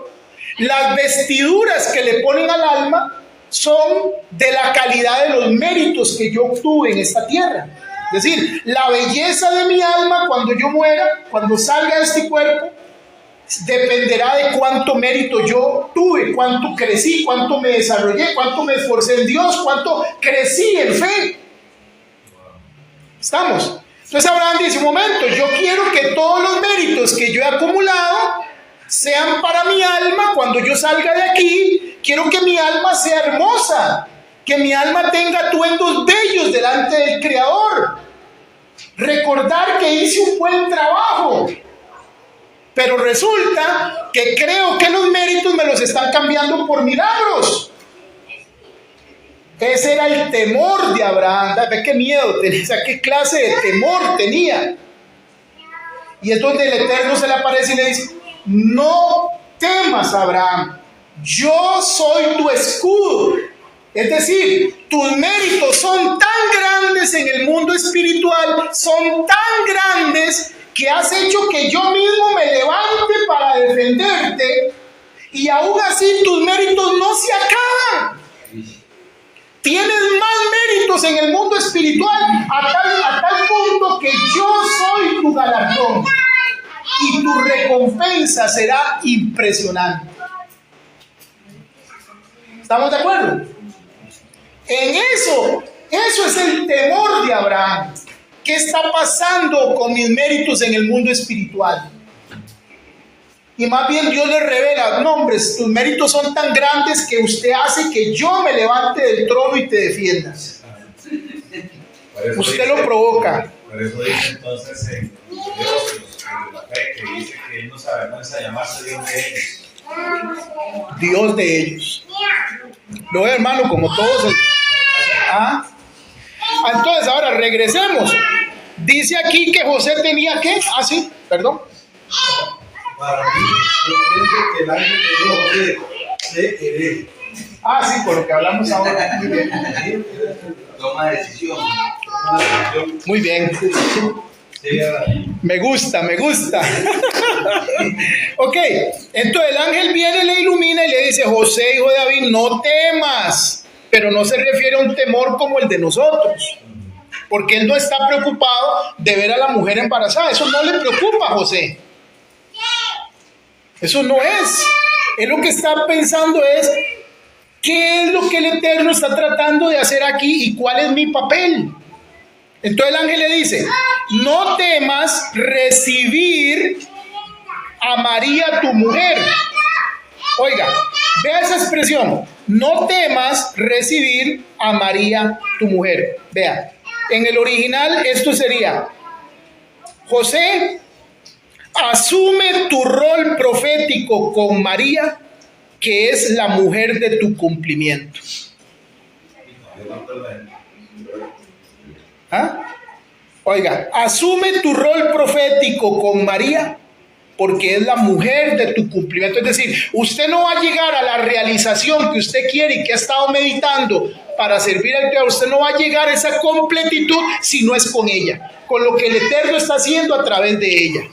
las vestiduras que le ponen al alma son de la calidad de los méritos que yo obtuve en esta tierra? Es decir, la belleza de mi alma cuando yo muera, cuando salga de este cuerpo, dependerá de cuánto mérito yo tuve, cuánto crecí, cuánto me desarrollé, cuánto me esforcé en Dios, cuánto crecí en fe. ¿Estamos? Entonces Abraham dice, un momento, yo quiero que todos los méritos que yo he acumulado sean para mi alma. Cuando yo salga de aquí, quiero que mi alma sea hermosa, que mi alma tenga atuendos bellos delante del Creador, recordar que hice un buen trabajo. Pero resulta que creo que los méritos me los están cambiando por milagros. Ese era el temor de Abraham. ¿Ve qué miedo tenía? ¿Qué clase de temor tenía? Y es donde el Eterno se le aparece y le dice, no temas, Abraham, yo soy tu escudo. Es decir, tus méritos son tan grandes en el mundo espiritual, son tan grandes que has hecho que yo mismo me levante para defenderte, y aún así tus méritos no se acaban. Tienes más méritos en el mundo espiritual a tal punto que yo soy tu galardón y tu recompensa será impresionante. ¿Estamos de acuerdo? En eso es el temor de Abraham. ¿Qué está pasando con mis méritos en el mundo espiritual? Y más bien Dios le revela, no, hombre, tus méritos son tan grandes que usted hace que yo me levante del trono y te defienda. Usted lo provoca.
Por eso dice entonces en la fe, que dice que Él no se avergüenza de llamarse Dios de ellos.
Dios de ellos. Lo ve, hermano, como todos. Entonces, ahora regresemos. Dice aquí que José tenía ¿qué? Sí, perdón.
Para mí, yo pienso que el ángel de Dios se herede.
Sí, por lo que hablamos ahora. Muy bien.
Toma decisión.
Muy bien.
Sí, ahora.
Me gusta. Ok, entonces el ángel viene, le ilumina y le dice: José, hijo de David, no temas. Pero no se refiere a un temor como el de nosotros, porque él no está preocupado de ver a la mujer embarazada. Eso no le preocupa a José. Eso no es. Él lo que está pensando es: ¿qué es lo que el Eterno está tratando de hacer aquí y cuál es mi papel? Entonces el ángel le dice: no temas recibir a María tu mujer. Oiga, vea esa expresión: no temas recibir a María tu mujer. Vea, en el original esto sería: José, asume tu rol profético con María, que es la mujer de tu cumplimiento. ¿Ah? Oiga, asume tu rol profético con María, porque es la mujer de tu cumplimiento. Es decir, usted no va a llegar a la realización que usted quiere y que ha estado meditando para servir al Creador. Usted no va a llegar a esa completitud si no es con ella, con lo que el Eterno está haciendo a través de ella.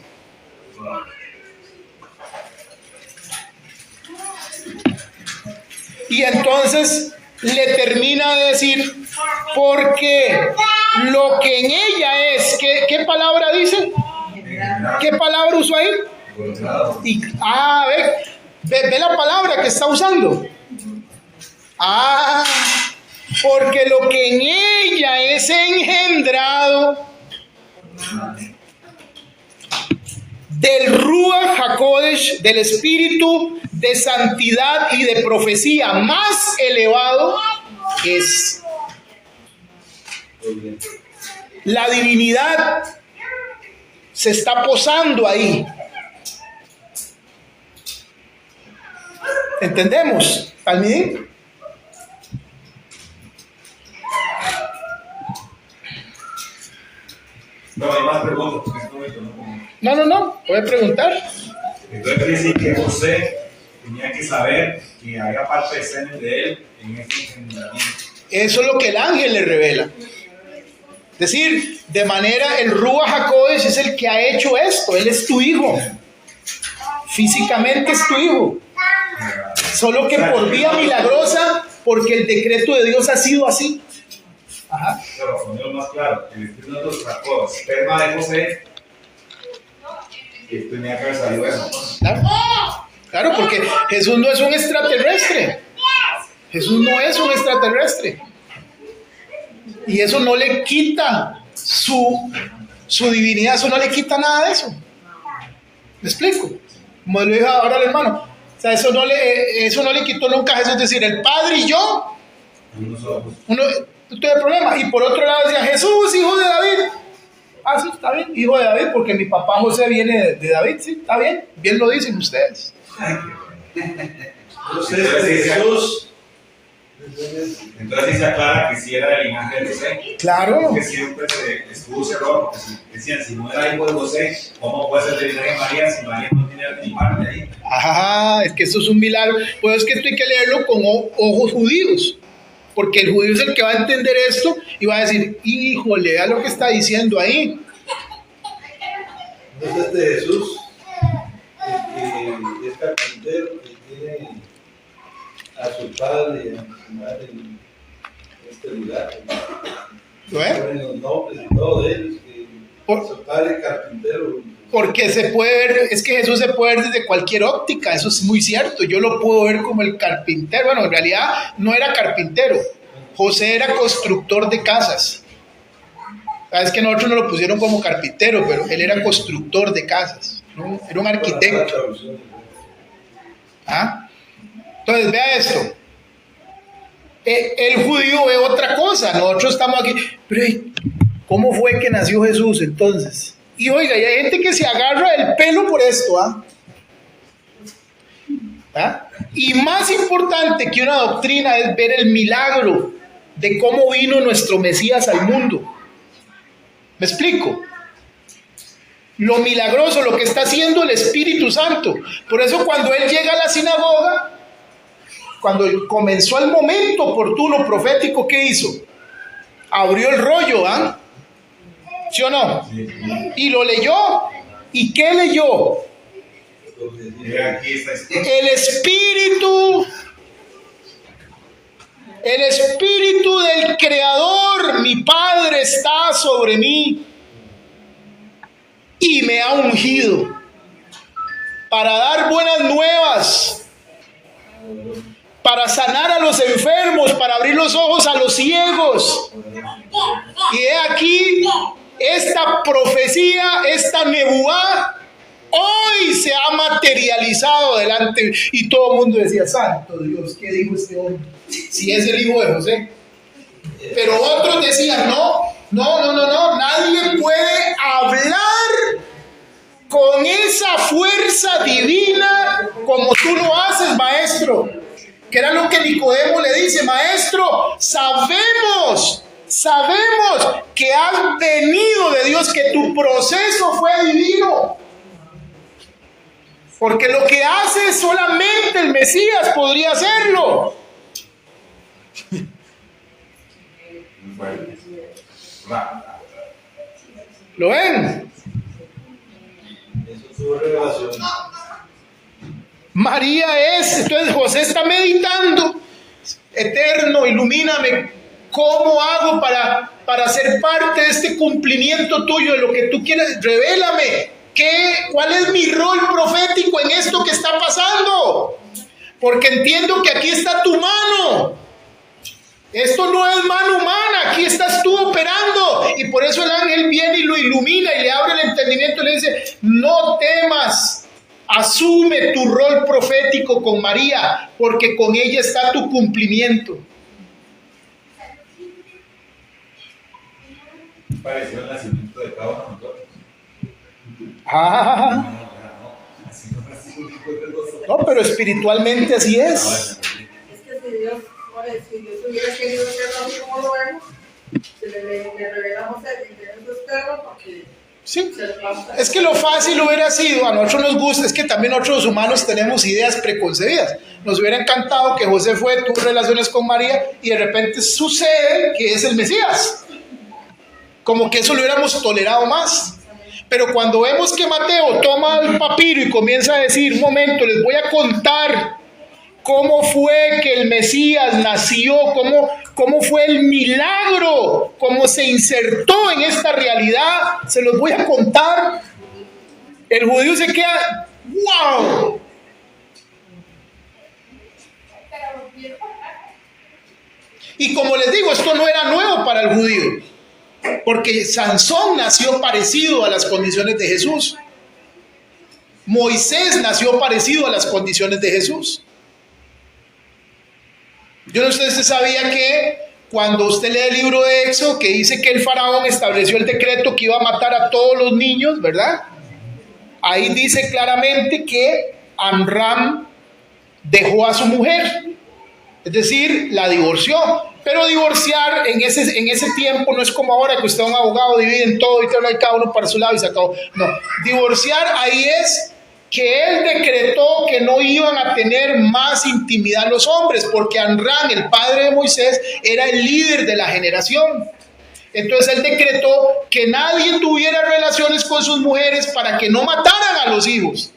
Y entonces le termina de decir: porque lo que en ella es, ¿qué palabra dice? ¿Qué palabra usó ahí? Ve la palabra que está usando. Porque lo que en ella es engendrado del Ruach HaKodesh, del espíritu de santidad y de profecía más elevado, es la divinidad. Se está posando ahí. ¿Entendemos? ¿Talmidín?
No, hay más preguntas, porque en este momento no.
No, puede preguntar.
Entonces quiere decir que José tenía que saber que había parte de semen de él en ese engendramiento.
Eso es lo que el ángel le revela. Es decir, de manera, el Ruach HaKodesh es el que ha hecho esto. Él es tu hijo. Físicamente es tu hijo. Solo que por vía milagrosa, porque el decreto de Dios ha sido así. Ajá.
Pero ponerlo más claro, el Espíritu Santo sacó esperma de José y tenía que haber salido eso.
Claro, porque Jesús no es un extraterrestre. Jesús no es un extraterrestre. Y eso no le quita su divinidad, eso no le quita nada de eso. ¿Me explico? Como lo dijo ahora el hermano. O sea, eso no le quitó nunca a Jesús decir: el Padre y yo. Uno no tiene problema. Y por otro lado decía: Jesús, hijo de David. Sí, está bien, hijo de David, porque mi papá José viene de David. Sí, está bien. Bien lo dicen ustedes.
Entonces Jesús.
Entonces sí se aclara que sí era del linaje de José.
Claro.
Porque siempre se estuvo ese error, porque decían: si no era hijo de José, ¿cómo puede ser del linaje de María si María no tiene ni parte ahí?
Es que eso es un milagro. Pues es que esto hay que leerlo con ojos judíos, porque el judío es el que va a entender esto y va a decir: híjole, vea lo que está diciendo ahí.
Entonces de Jesús, que es carpintero, que tiene a su padre y a su madre en este lugar. Ponen los nombres y todo de ellos, que su padre es carpintero.
Porque se puede ver, es que Jesús se puede ver desde cualquier óptica, eso es muy cierto. Yo lo puedo ver como el carpintero. Bueno, en realidad no era carpintero. José era constructor de casas. Es que nosotros no lo pusieron como carpintero, pero él era constructor de casas, ¿no? Era un arquitecto. Entonces, vea esto. El judío ve otra cosa. Nosotros estamos aquí. Pero, ¿cómo fue que nació Jesús entonces? Y oiga, y hay gente que se agarra el pelo por esto. Y más importante que una doctrina es ver el milagro de cómo vino nuestro Mesías al mundo. ¿Me explico? Lo milagroso, lo que está haciendo el Espíritu Santo. Por eso cuando él llega a la sinagoga, cuando comenzó el momento oportuno profético, ¿qué hizo? Abrió el rollo, ¿Sí o no?
Sí.
Y lo leyó. ¿Y qué leyó?
Aquí está escrito.
El Espíritu del Creador, mi Padre, está sobre mí y me ha ungido para dar buenas nuevas, para sanar a los enfermos, para abrir los ojos a los ciegos. Y he aquí, esta profecía, esta nebuá, hoy se ha materializado delante. Y todo el mundo decía, santo Dios, ¿qué dijo este hombre? Si es el hijo de José. Pero otros decían, no, nadie puede hablar con esa fuerza divina como tú lo haces, maestro. Que era lo que Nicodemo le dice, maestro, sabemos que has venido de Dios, que tu proceso fue divino. Porque lo que hace solamente el Mesías podría hacerlo. ¿Lo ven?
Eso tuvo revelación.
María es, entonces José está meditando, Eterno, ilumíname, ¿cómo hago para ser parte de este cumplimiento tuyo, de lo que tú quieres? Revélame, ¿cuál es mi rol profético en esto que está pasando? Porque entiendo que aquí está tu mano. Esto no es mano humana, aquí estás tú operando. Y por eso el ángel viene y lo ilumina y le abre el entendimiento y le dice, no temas. Asume tu rol profético con María, porque con ella está tu cumplimiento.
Pareció el nacimiento de cada uno de nosotros.
No, pero espiritualmente así es.
Es que si Dios hubiera querido hacerlo así como lo vemos, se le revelamos el interés de usted, porque
sí, es que lo fácil hubiera sido, a nosotros nos gusta, es que también nosotros los humanos tenemos ideas preconcebidas. Nos hubiera encantado que José tuvo relaciones con María y de repente sucede que es el Mesías. Como que eso lo hubiéramos tolerado más. Pero cuando vemos que Mateo toma el papiro y comienza a decir, un momento, les voy a contar cómo fue que el Mesías nació, cómo fue el milagro, cómo se insertó en esta realidad, se los voy a contar. El judío se queda, ¡wow! Y como les digo, esto no era nuevo para el judío, porque Sansón nació parecido a las condiciones de Jesús. Moisés nació parecido a las condiciones de Jesús. Yo no sé si usted sabía que cuando usted lee el libro de Éxodo, que dice que el faraón estableció el decreto que iba a matar a todos los niños, ¿verdad? Ahí dice claramente que Amram dejó a su mujer, es decir, la divorció. Pero divorciar en ese tiempo no es como ahora que usted es un abogado, dividen todo y te habla de cada uno para su lado y se acabó. No, divorciar ahí es que él decretó que no iban a tener más intimidad los hombres, porque Amram, el padre de Moisés, era el líder de la generación. Entonces él decretó que nadie tuviera relaciones con sus mujeres para que no mataran a los hijos.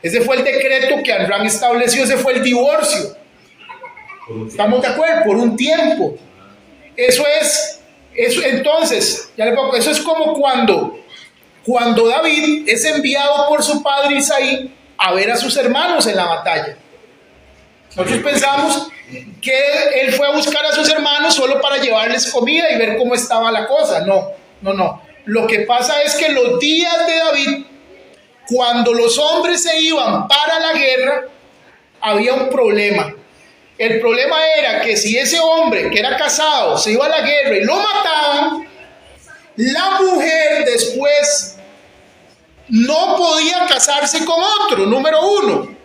Ese fue el decreto que Amram estableció, ese fue el divorcio. ¿Estamos de acuerdo? Por un tiempo. Eso entonces, eso es como cuando David es enviado por su padre Isaí a ver a sus hermanos en la batalla. Nosotros pensamos que él fue a buscar a sus hermanos solo para llevarles comida y ver cómo estaba la cosa. No. Lo que pasa es que los días de David, cuando los hombres se iban para la guerra, había un problema. El problema era que si ese hombre que era casado se iba a la guerra y lo mataban, la mujer después no podía casarse con otro, número uno.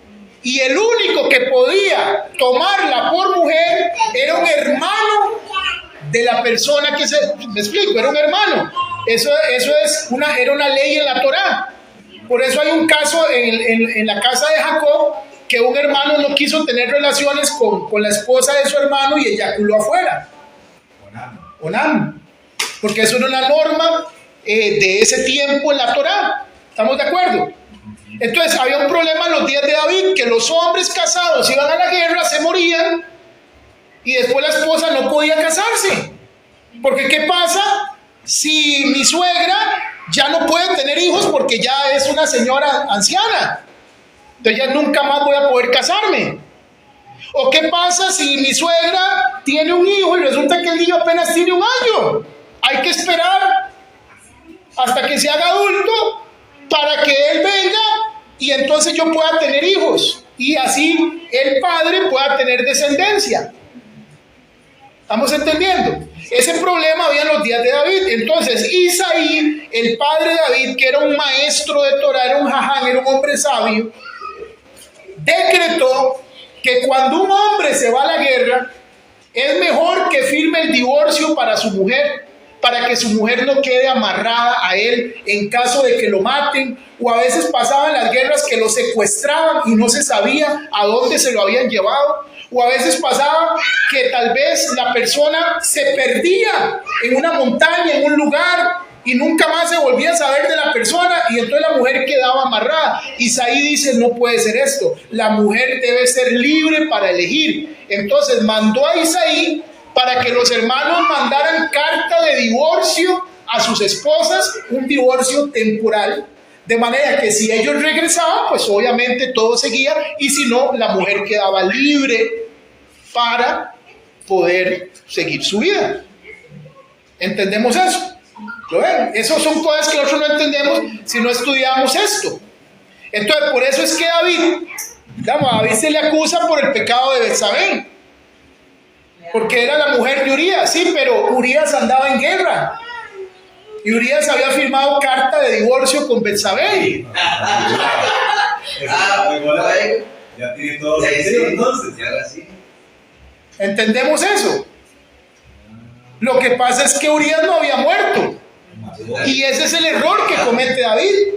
Y el único que podía tomarla por mujer era un hermano de la persona que me explico, era un hermano. Eso era una ley en la Torá. Por eso hay un caso en la casa de Jacob, que un hermano no quiso tener relaciones con la esposa de su hermano y eyaculó afuera. Onam. Porque eso era una norma de ese tiempo en la Torá. ¿Estamos de acuerdo? Entonces había un problema en los días de David, que los hombres casados iban a la guerra, se morían, y después la esposa no podía casarse. Porque ¿qué pasa si mi suegra ya no puede tener hijos porque ya es una señora anciana? Entonces ya nunca más voy a poder casarme. ¿O qué pasa si mi suegra tiene un hijo y resulta que el niño apenas tiene 1 año? Hay que esperar hasta que se haga adulto para que él venga y entonces yo pueda tener hijos. Y así el padre pueda tener descendencia. ¿Estamos entendiendo? Ese problema había en los días de David. Entonces Isaí, el padre de David, que era un maestro de Torah, era un jaján, era un hombre sabio, decretó que cuando un hombre se va a la guerra, es mejor que firme el divorcio para su mujer, para que su mujer no quede amarrada a él en caso de que lo maten, o a veces pasaban las guerras que lo secuestraban y no se sabía a dónde se lo habían llevado, o a veces pasaba que tal vez la persona se perdía en una montaña, en un lugar, y nunca más se volvía a saber de la persona, y entonces la mujer quedaba amarrada. Isaí dice, no puede ser esto, la mujer debe ser libre para elegir. Entonces mandó a Isaí para que los hermanos mandaran carta de divorcio a sus esposas, un divorcio temporal, de manera que si ellos regresaban, pues obviamente todo seguía, y si no, la mujer quedaba libre para poder seguir su vida. ¿Entendemos eso? ¿Lo ven? Esas son cosas que nosotros no entendemos si no estudiamos esto. Entonces, por eso es que a David se le acusa por el pecado de Betsabé, porque era la mujer de Urías, sí, pero Urías andaba en guerra. Y Urías había firmado carta de divorcio con Betsabé.
Ya tiene todo sentido, entonces.
¿Entendemos eso? Lo que pasa es que Urías no había muerto. Y ese es el error que comete David.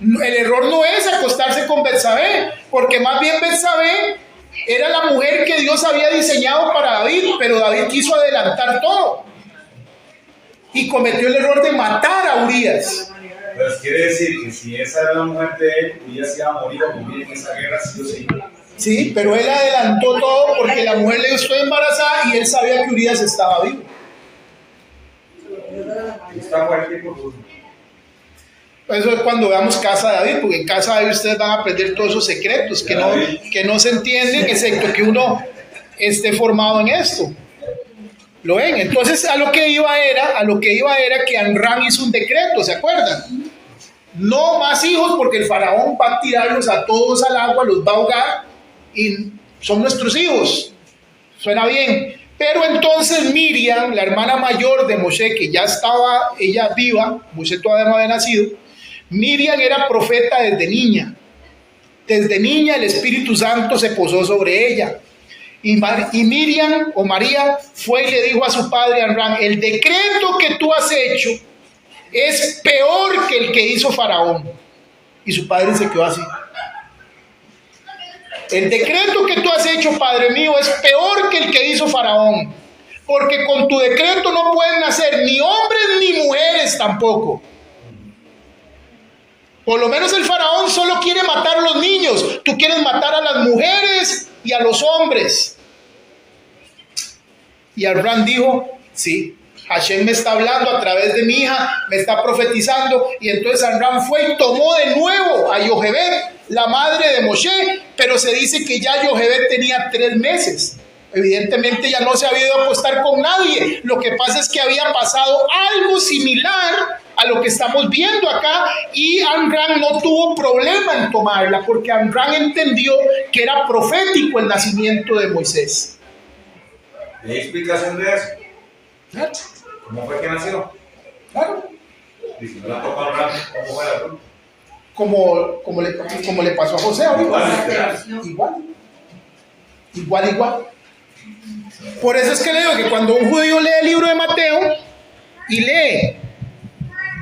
El error no es acostarse con Betsabé, porque más bien Betsabé era la mujer que Dios había diseñado para David, pero David quiso adelantar todo y cometió el error de matar a Urías.
Pues quiere decir que si esa era la mujer de él, Urías iba a morir o morir en esa guerra, sí o sí.
Sí, pero él adelantó todo porque la mujer le estuvo embarazada y él sabía que Urías estaba vivo.
Está fuerte por favor.
Eso es cuando veamos Casa de David, porque en Casa de David ustedes van a aprender todos esos secretos que no se entienden, excepto que uno esté formado en esto. ¿Lo ven? Entonces a lo que iba era que Amram hizo un decreto, ¿se acuerdan? No más hijos, porque el faraón va a tirarlos a todos al agua, los va a ahogar y son nuestros hijos. Suena bien. Pero entonces Miriam, la hermana mayor de Moshe, que ya estaba ella viva, Moshe todavía no había nacido, Miriam era profeta desde niña. Desde niña el Espíritu Santo se posó sobre ella. Y Miriam o María fue y le dijo a su padre Amram, el decreto que tú has hecho es peor que el que hizo Faraón. Y su padre se quedó así. El decreto que tú has hecho, padre mío, es peor que el que hizo Faraón, porque con tu decreto no pueden nacer ni hombres ni mujeres tampoco. Por lo menos el Faraón solo quiere matar a los niños, tú quieres matar a las mujeres y a los hombres. Y Abraham dijo, sí, Hashem me está hablando a través de mi hija, me está profetizando. Y entonces Abraham fue y tomó de nuevo a Yochebed, la madre de Moshe, pero se dice que ya Yochebed tenía 3 meses. Evidentemente ya no se había ido a acostar con nadie. Lo que pasa es que había pasado algo similar a lo que estamos viendo acá, y Amram no tuvo problema en tomarla, porque Amram entendió que era profético el nacimiento de Moisés.
¿Hay explicación de eso?
¿Claro?
¿Cómo fue que nació?
Claro.
Y si no la tocó Abraham, ¿cómo fue la cosa?
Como le pasó a José ahorita. Igual. Por eso es que le digo que cuando un judío lee el libro de Mateo y lee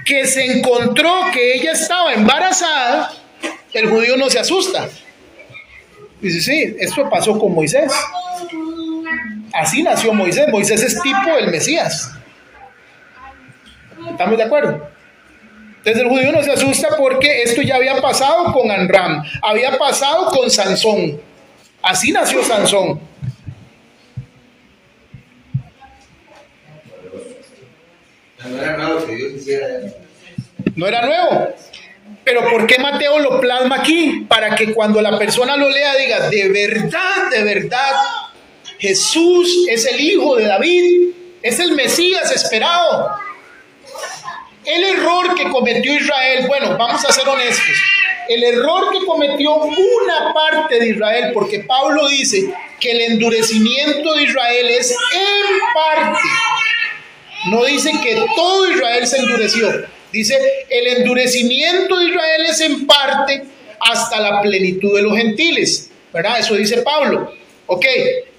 que se encontró que ella estaba embarazada, el judío no se asusta. Dice, sí, esto pasó con Moisés. Así nació Moisés. Moisés es tipo del Mesías. ¿Estamos de acuerdo? Entonces el judío no se asusta porque esto ya había pasado con Amram, había pasado con Sansón. Así nació Sansón.
No era nuevo que Dios hiciera eso.
No era nuevo. Pero ¿por qué Mateo lo plasma aquí? Para que cuando la persona lo lea diga, de verdad, Jesús es el hijo de David, es el Mesías esperado. El error que cometió Israel, bueno, vamos a ser honestos, el error que cometió una parte de Israel, porque Pablo dice que el endurecimiento de Israel es en parte, no dice que todo Israel se endureció, dice el endurecimiento de Israel es en parte hasta la plenitud de los gentiles, ¿verdad? Eso dice Pablo. Ok,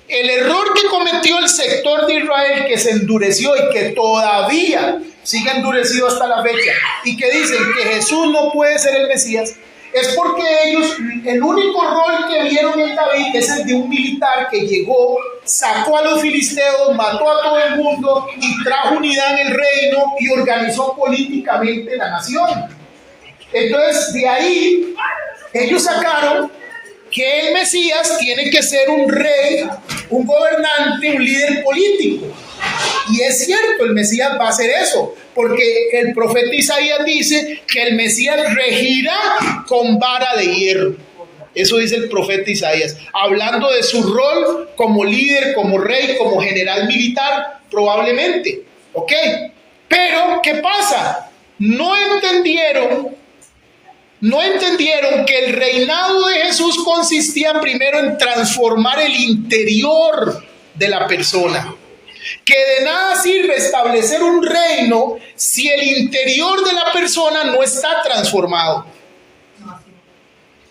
el error que cometió el sector de Israel que se endureció y que todavía sigue endurecido hasta la fecha y que dicen que Jesús no puede ser el Mesías, es porque ellos, el único rol que vieron en David es el de un militar que llegó, sacó a los filisteos, mató a todo el mundo y trajo unidad en el reino y organizó políticamente la nación. Entonces de ahí ellos sacaron que el Mesías tiene que ser un rey, un gobernante, un líder político. Y es cierto, el Mesías va a hacer eso, porque el profeta Isaías dice que el Mesías regirá con vara de hierro. Eso dice el profeta Isaías, hablando de su rol como líder, como rey, como general militar, probablemente. ¿Ok? Pero, ¿qué pasa? No entendieron que el reinado de Jesús consistía primero en transformar el interior de la persona. Que de nada sirve establecer un reino si el interior de la persona no está transformado.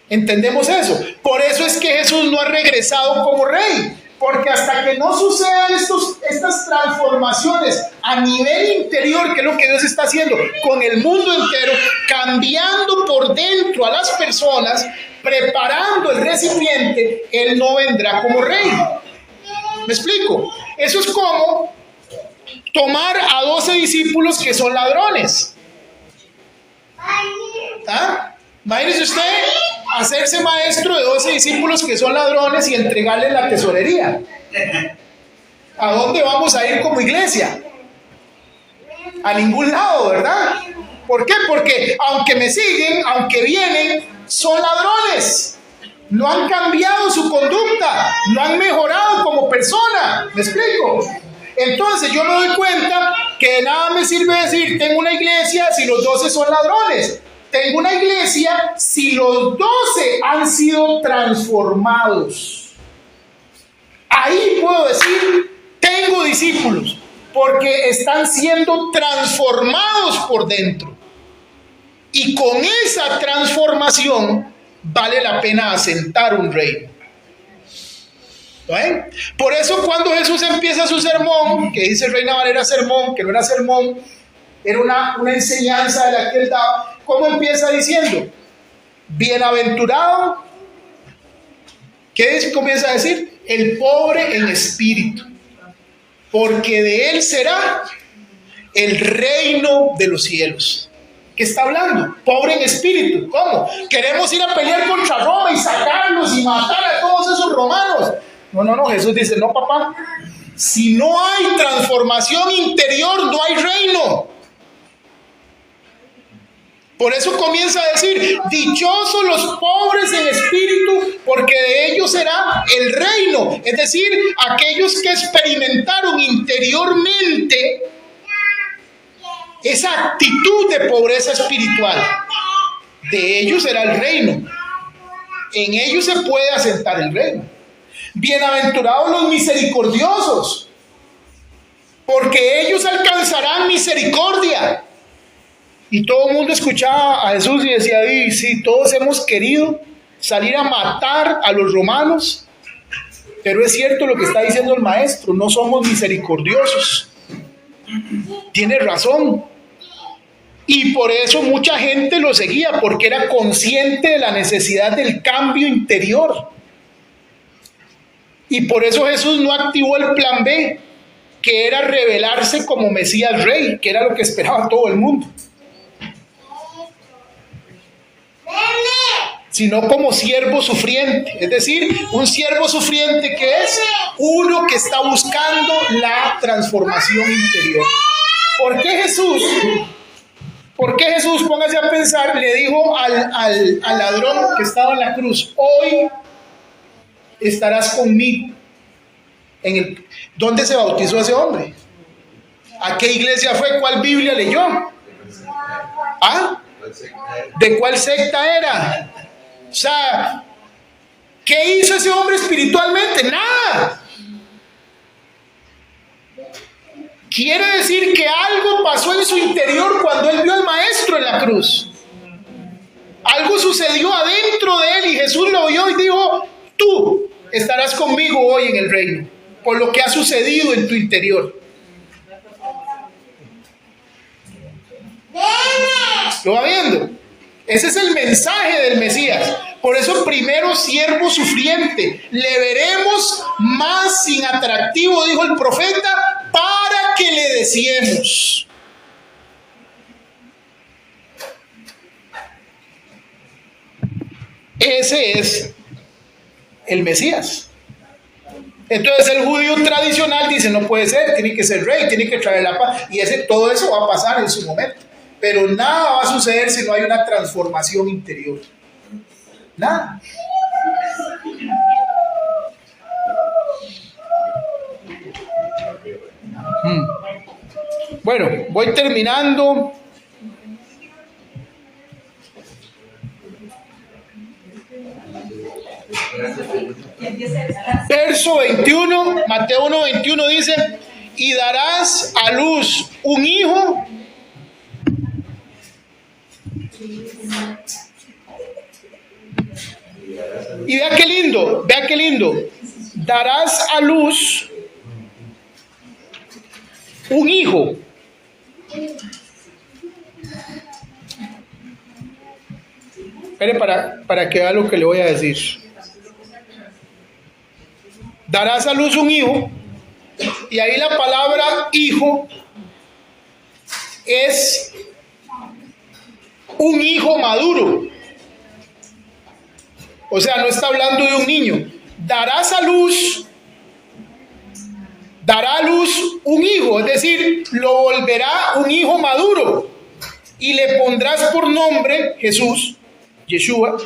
¿Entendemos eso? Por eso es que Jesús no ha regresado como rey. Porque hasta que no sucedan estas transformaciones a nivel interior, que es lo que Dios está haciendo con el mundo entero, cambiando por dentro a las personas, preparando el recipiente, Él no vendrá como rey. ¿Me explico? Eso es como tomar a 12 discípulos que son ladrones. ¿Ah? Imagínese usted hacerse maestro de 12 discípulos que son ladrones y entregarles la tesorería. ¿A dónde vamos a ir como iglesia? A ningún lado, ¿verdad? ¿Por qué? Porque aunque me siguen, aunque vienen, son ladrones. No han cambiado su conducta, no han mejorado como persona. ¿Me explico? Entonces yo me doy cuenta que de nada me sirve decir tengo una iglesia si los 12 son ladrones. Tengo una iglesia si los 12 han sido transformados. Ahí puedo decir, tengo discípulos, porque están siendo transformados por dentro. Y con esa transformación vale la pena asentar un reino. ¿Ven? Por eso cuando Jesús empieza su sermón, que dice Reina Valera sermón, que no era sermón, era una enseñanza de la que él daba. ¿Cómo empieza diciendo? Bienaventurado. ¿Qué comienza a decir? El pobre en espíritu, porque de él será el reino de los cielos. ¿Qué está hablando? Pobre en espíritu. ¿Cómo? Queremos ir a pelear contra Roma y sacarlos y matar a todos esos romanos. No, Jesús dice, no, papá, si no hay transformación interior, no hay reino. Por eso comienza a decir, dichosos los pobres en espíritu, porque de ellos será el reino. Es decir, aquellos que experimentaron interiormente esa actitud de pobreza espiritual, de ellos será el reino. En ellos se puede asentar el reino. Bienaventurados los misericordiosos, porque ellos alcanzarán misericordia. Y todo el mundo escuchaba a Jesús y decía, y sí, todos hemos querido salir a matar a los romanos, pero es cierto lo que está diciendo el maestro, no somos misericordiosos. Tiene razón. Y por eso mucha gente lo seguía, porque era consciente de la necesidad del cambio interior. Y por eso Jesús no activó el plan B. que era revelarse como Mesías Rey, que era lo que esperaba todo el mundo, sino como siervo sufriente. Es decir, un siervo sufriente que es uno que está buscando la transformación interior. ¿Por qué Jesús, póngase a pensar, le dijo al ladrón que estaba en la cruz: hoy estarás conmigo? ¿Dónde se bautizó ese hombre? ¿A qué iglesia fue? ¿Cuál Biblia leyó? ¿Ah? ¿De cuál secta era? O sea, ¿qué hizo ese hombre espiritualmente? Nada. Quiere decir que algo pasó en su interior cuando él vio al maestro en la cruz. Algo sucedió adentro de él y Jesús lo oyó y dijo: tú estarás conmigo hoy en el reino, por lo que ha sucedido en tu interior. ¿Lo va viendo? Ese es el mensaje del Mesías. Por eso, primero siervo sufriente, le veremos más sin atractivo, dijo el profeta, para que le deseemos. Ese es el Mesías. Entonces el judío tradicional dice: no puede ser, tiene que ser rey, tiene que traer la paz, y todo eso va a pasar en su momento, pero nada va a suceder si no hay una transformación interior. Nada. Bueno, voy terminando. Verso 21, Mateo 1:21 dice: y darás a luz un hijo. Y vea qué lindo, darás a luz un hijo. Espere para que vea lo que le voy a decir. Darás a luz un hijo, y ahí la palabra hijo es un hijo maduro. O sea, no está hablando de un niño. Dará a luz un hijo, es decir, lo volverá un hijo maduro, y le pondrás por nombre Jesús, Yeshua,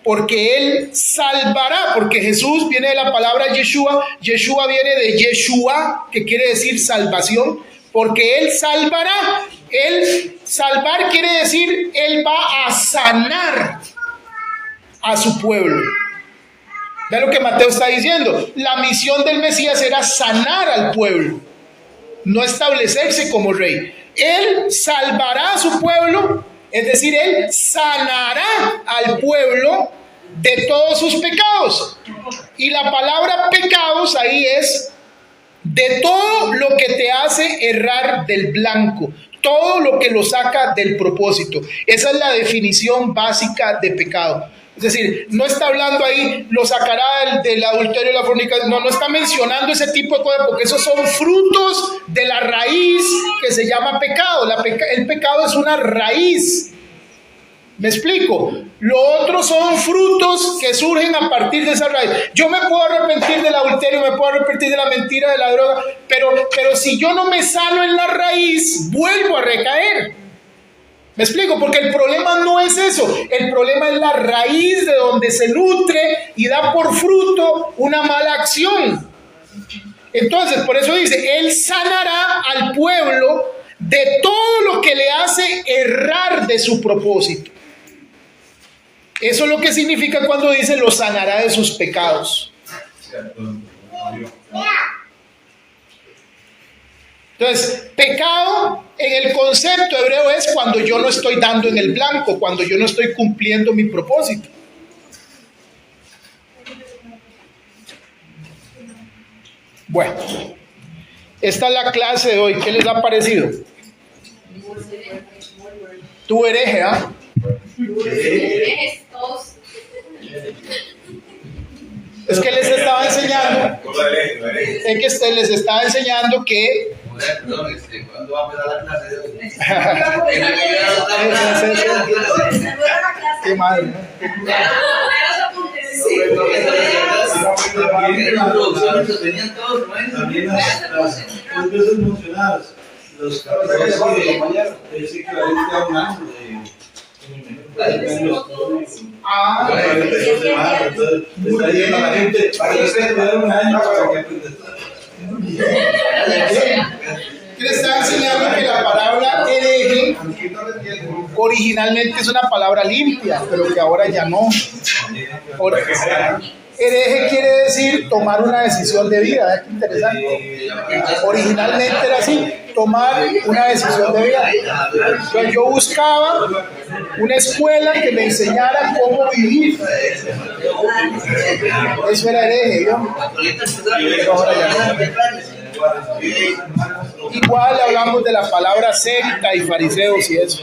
porque él salvará, porque Jesús viene de la palabra Yeshua, Yeshua viene de Yeshua, que quiere decir salvación, porque él salvará. Él salvar quiere decir, él va a sanar a su pueblo. Ve lo que Mateo está diciendo. La misión del Mesías era sanar al pueblo, no establecerse como rey. Él salvará a su pueblo, es decir, él sanará al pueblo de todos sus pecados. Y la palabra pecados ahí es de todo lo que te hace errar del blanco, todo lo que lo saca del propósito. Esa es la definición básica de pecado. Es decir, no está hablando ahí, lo sacará del adulterio y la fornicación. No está mencionando ese tipo de cosas, porque esos son frutos de la raíz que se llama pecado. El pecado es una raíz. ¿Me explico? Lo otro son frutos que surgen a partir de esa raíz. Yo me puedo arrepentir del adulterio, me puedo arrepentir de la mentira, de la droga, pero si yo no me sano en la raíz, vuelvo a recaer. ¿Me explico? Porque el problema no es eso. El problema es la raíz de donde se nutre y da por fruto una mala acción. Entonces, por eso dice, él sanará al pueblo de todo lo que le hace errar de su propósito. Eso es lo que significa cuando dice lo sanará de sus pecados. Entonces, pecado en el concepto hebreo es cuando yo no estoy dando en el blanco, cuando yo no estoy cumpliendo mi propósito. Bueno, esta es la clase de hoy. ¿Qué les ha parecido? Tú hereje, ¿ah? Es que les estaba enseñando, es que les estaba enseñando que
Perdón, ¿cuándo va a empezar la clase?
qué madre, ¿no?
También las veces mencionadas, los casos es equivalente a un año entonces está yendo la gente para que se dar un año para que aprendan.
Que le está enseñando que la palabra hereje originalmente es una palabra limpia, pero que ahora ya no. Hereje quiere decir tomar una decisión de vida. ¿Ves qué interesante? Originalmente era así, tomar una decisión de vida. Entonces yo buscaba una escuela que me enseñara cómo vivir. Eso era hereje, ¿no? Pero ahora ya no. Igual hablamos de la palabra secta y fariseos y eso.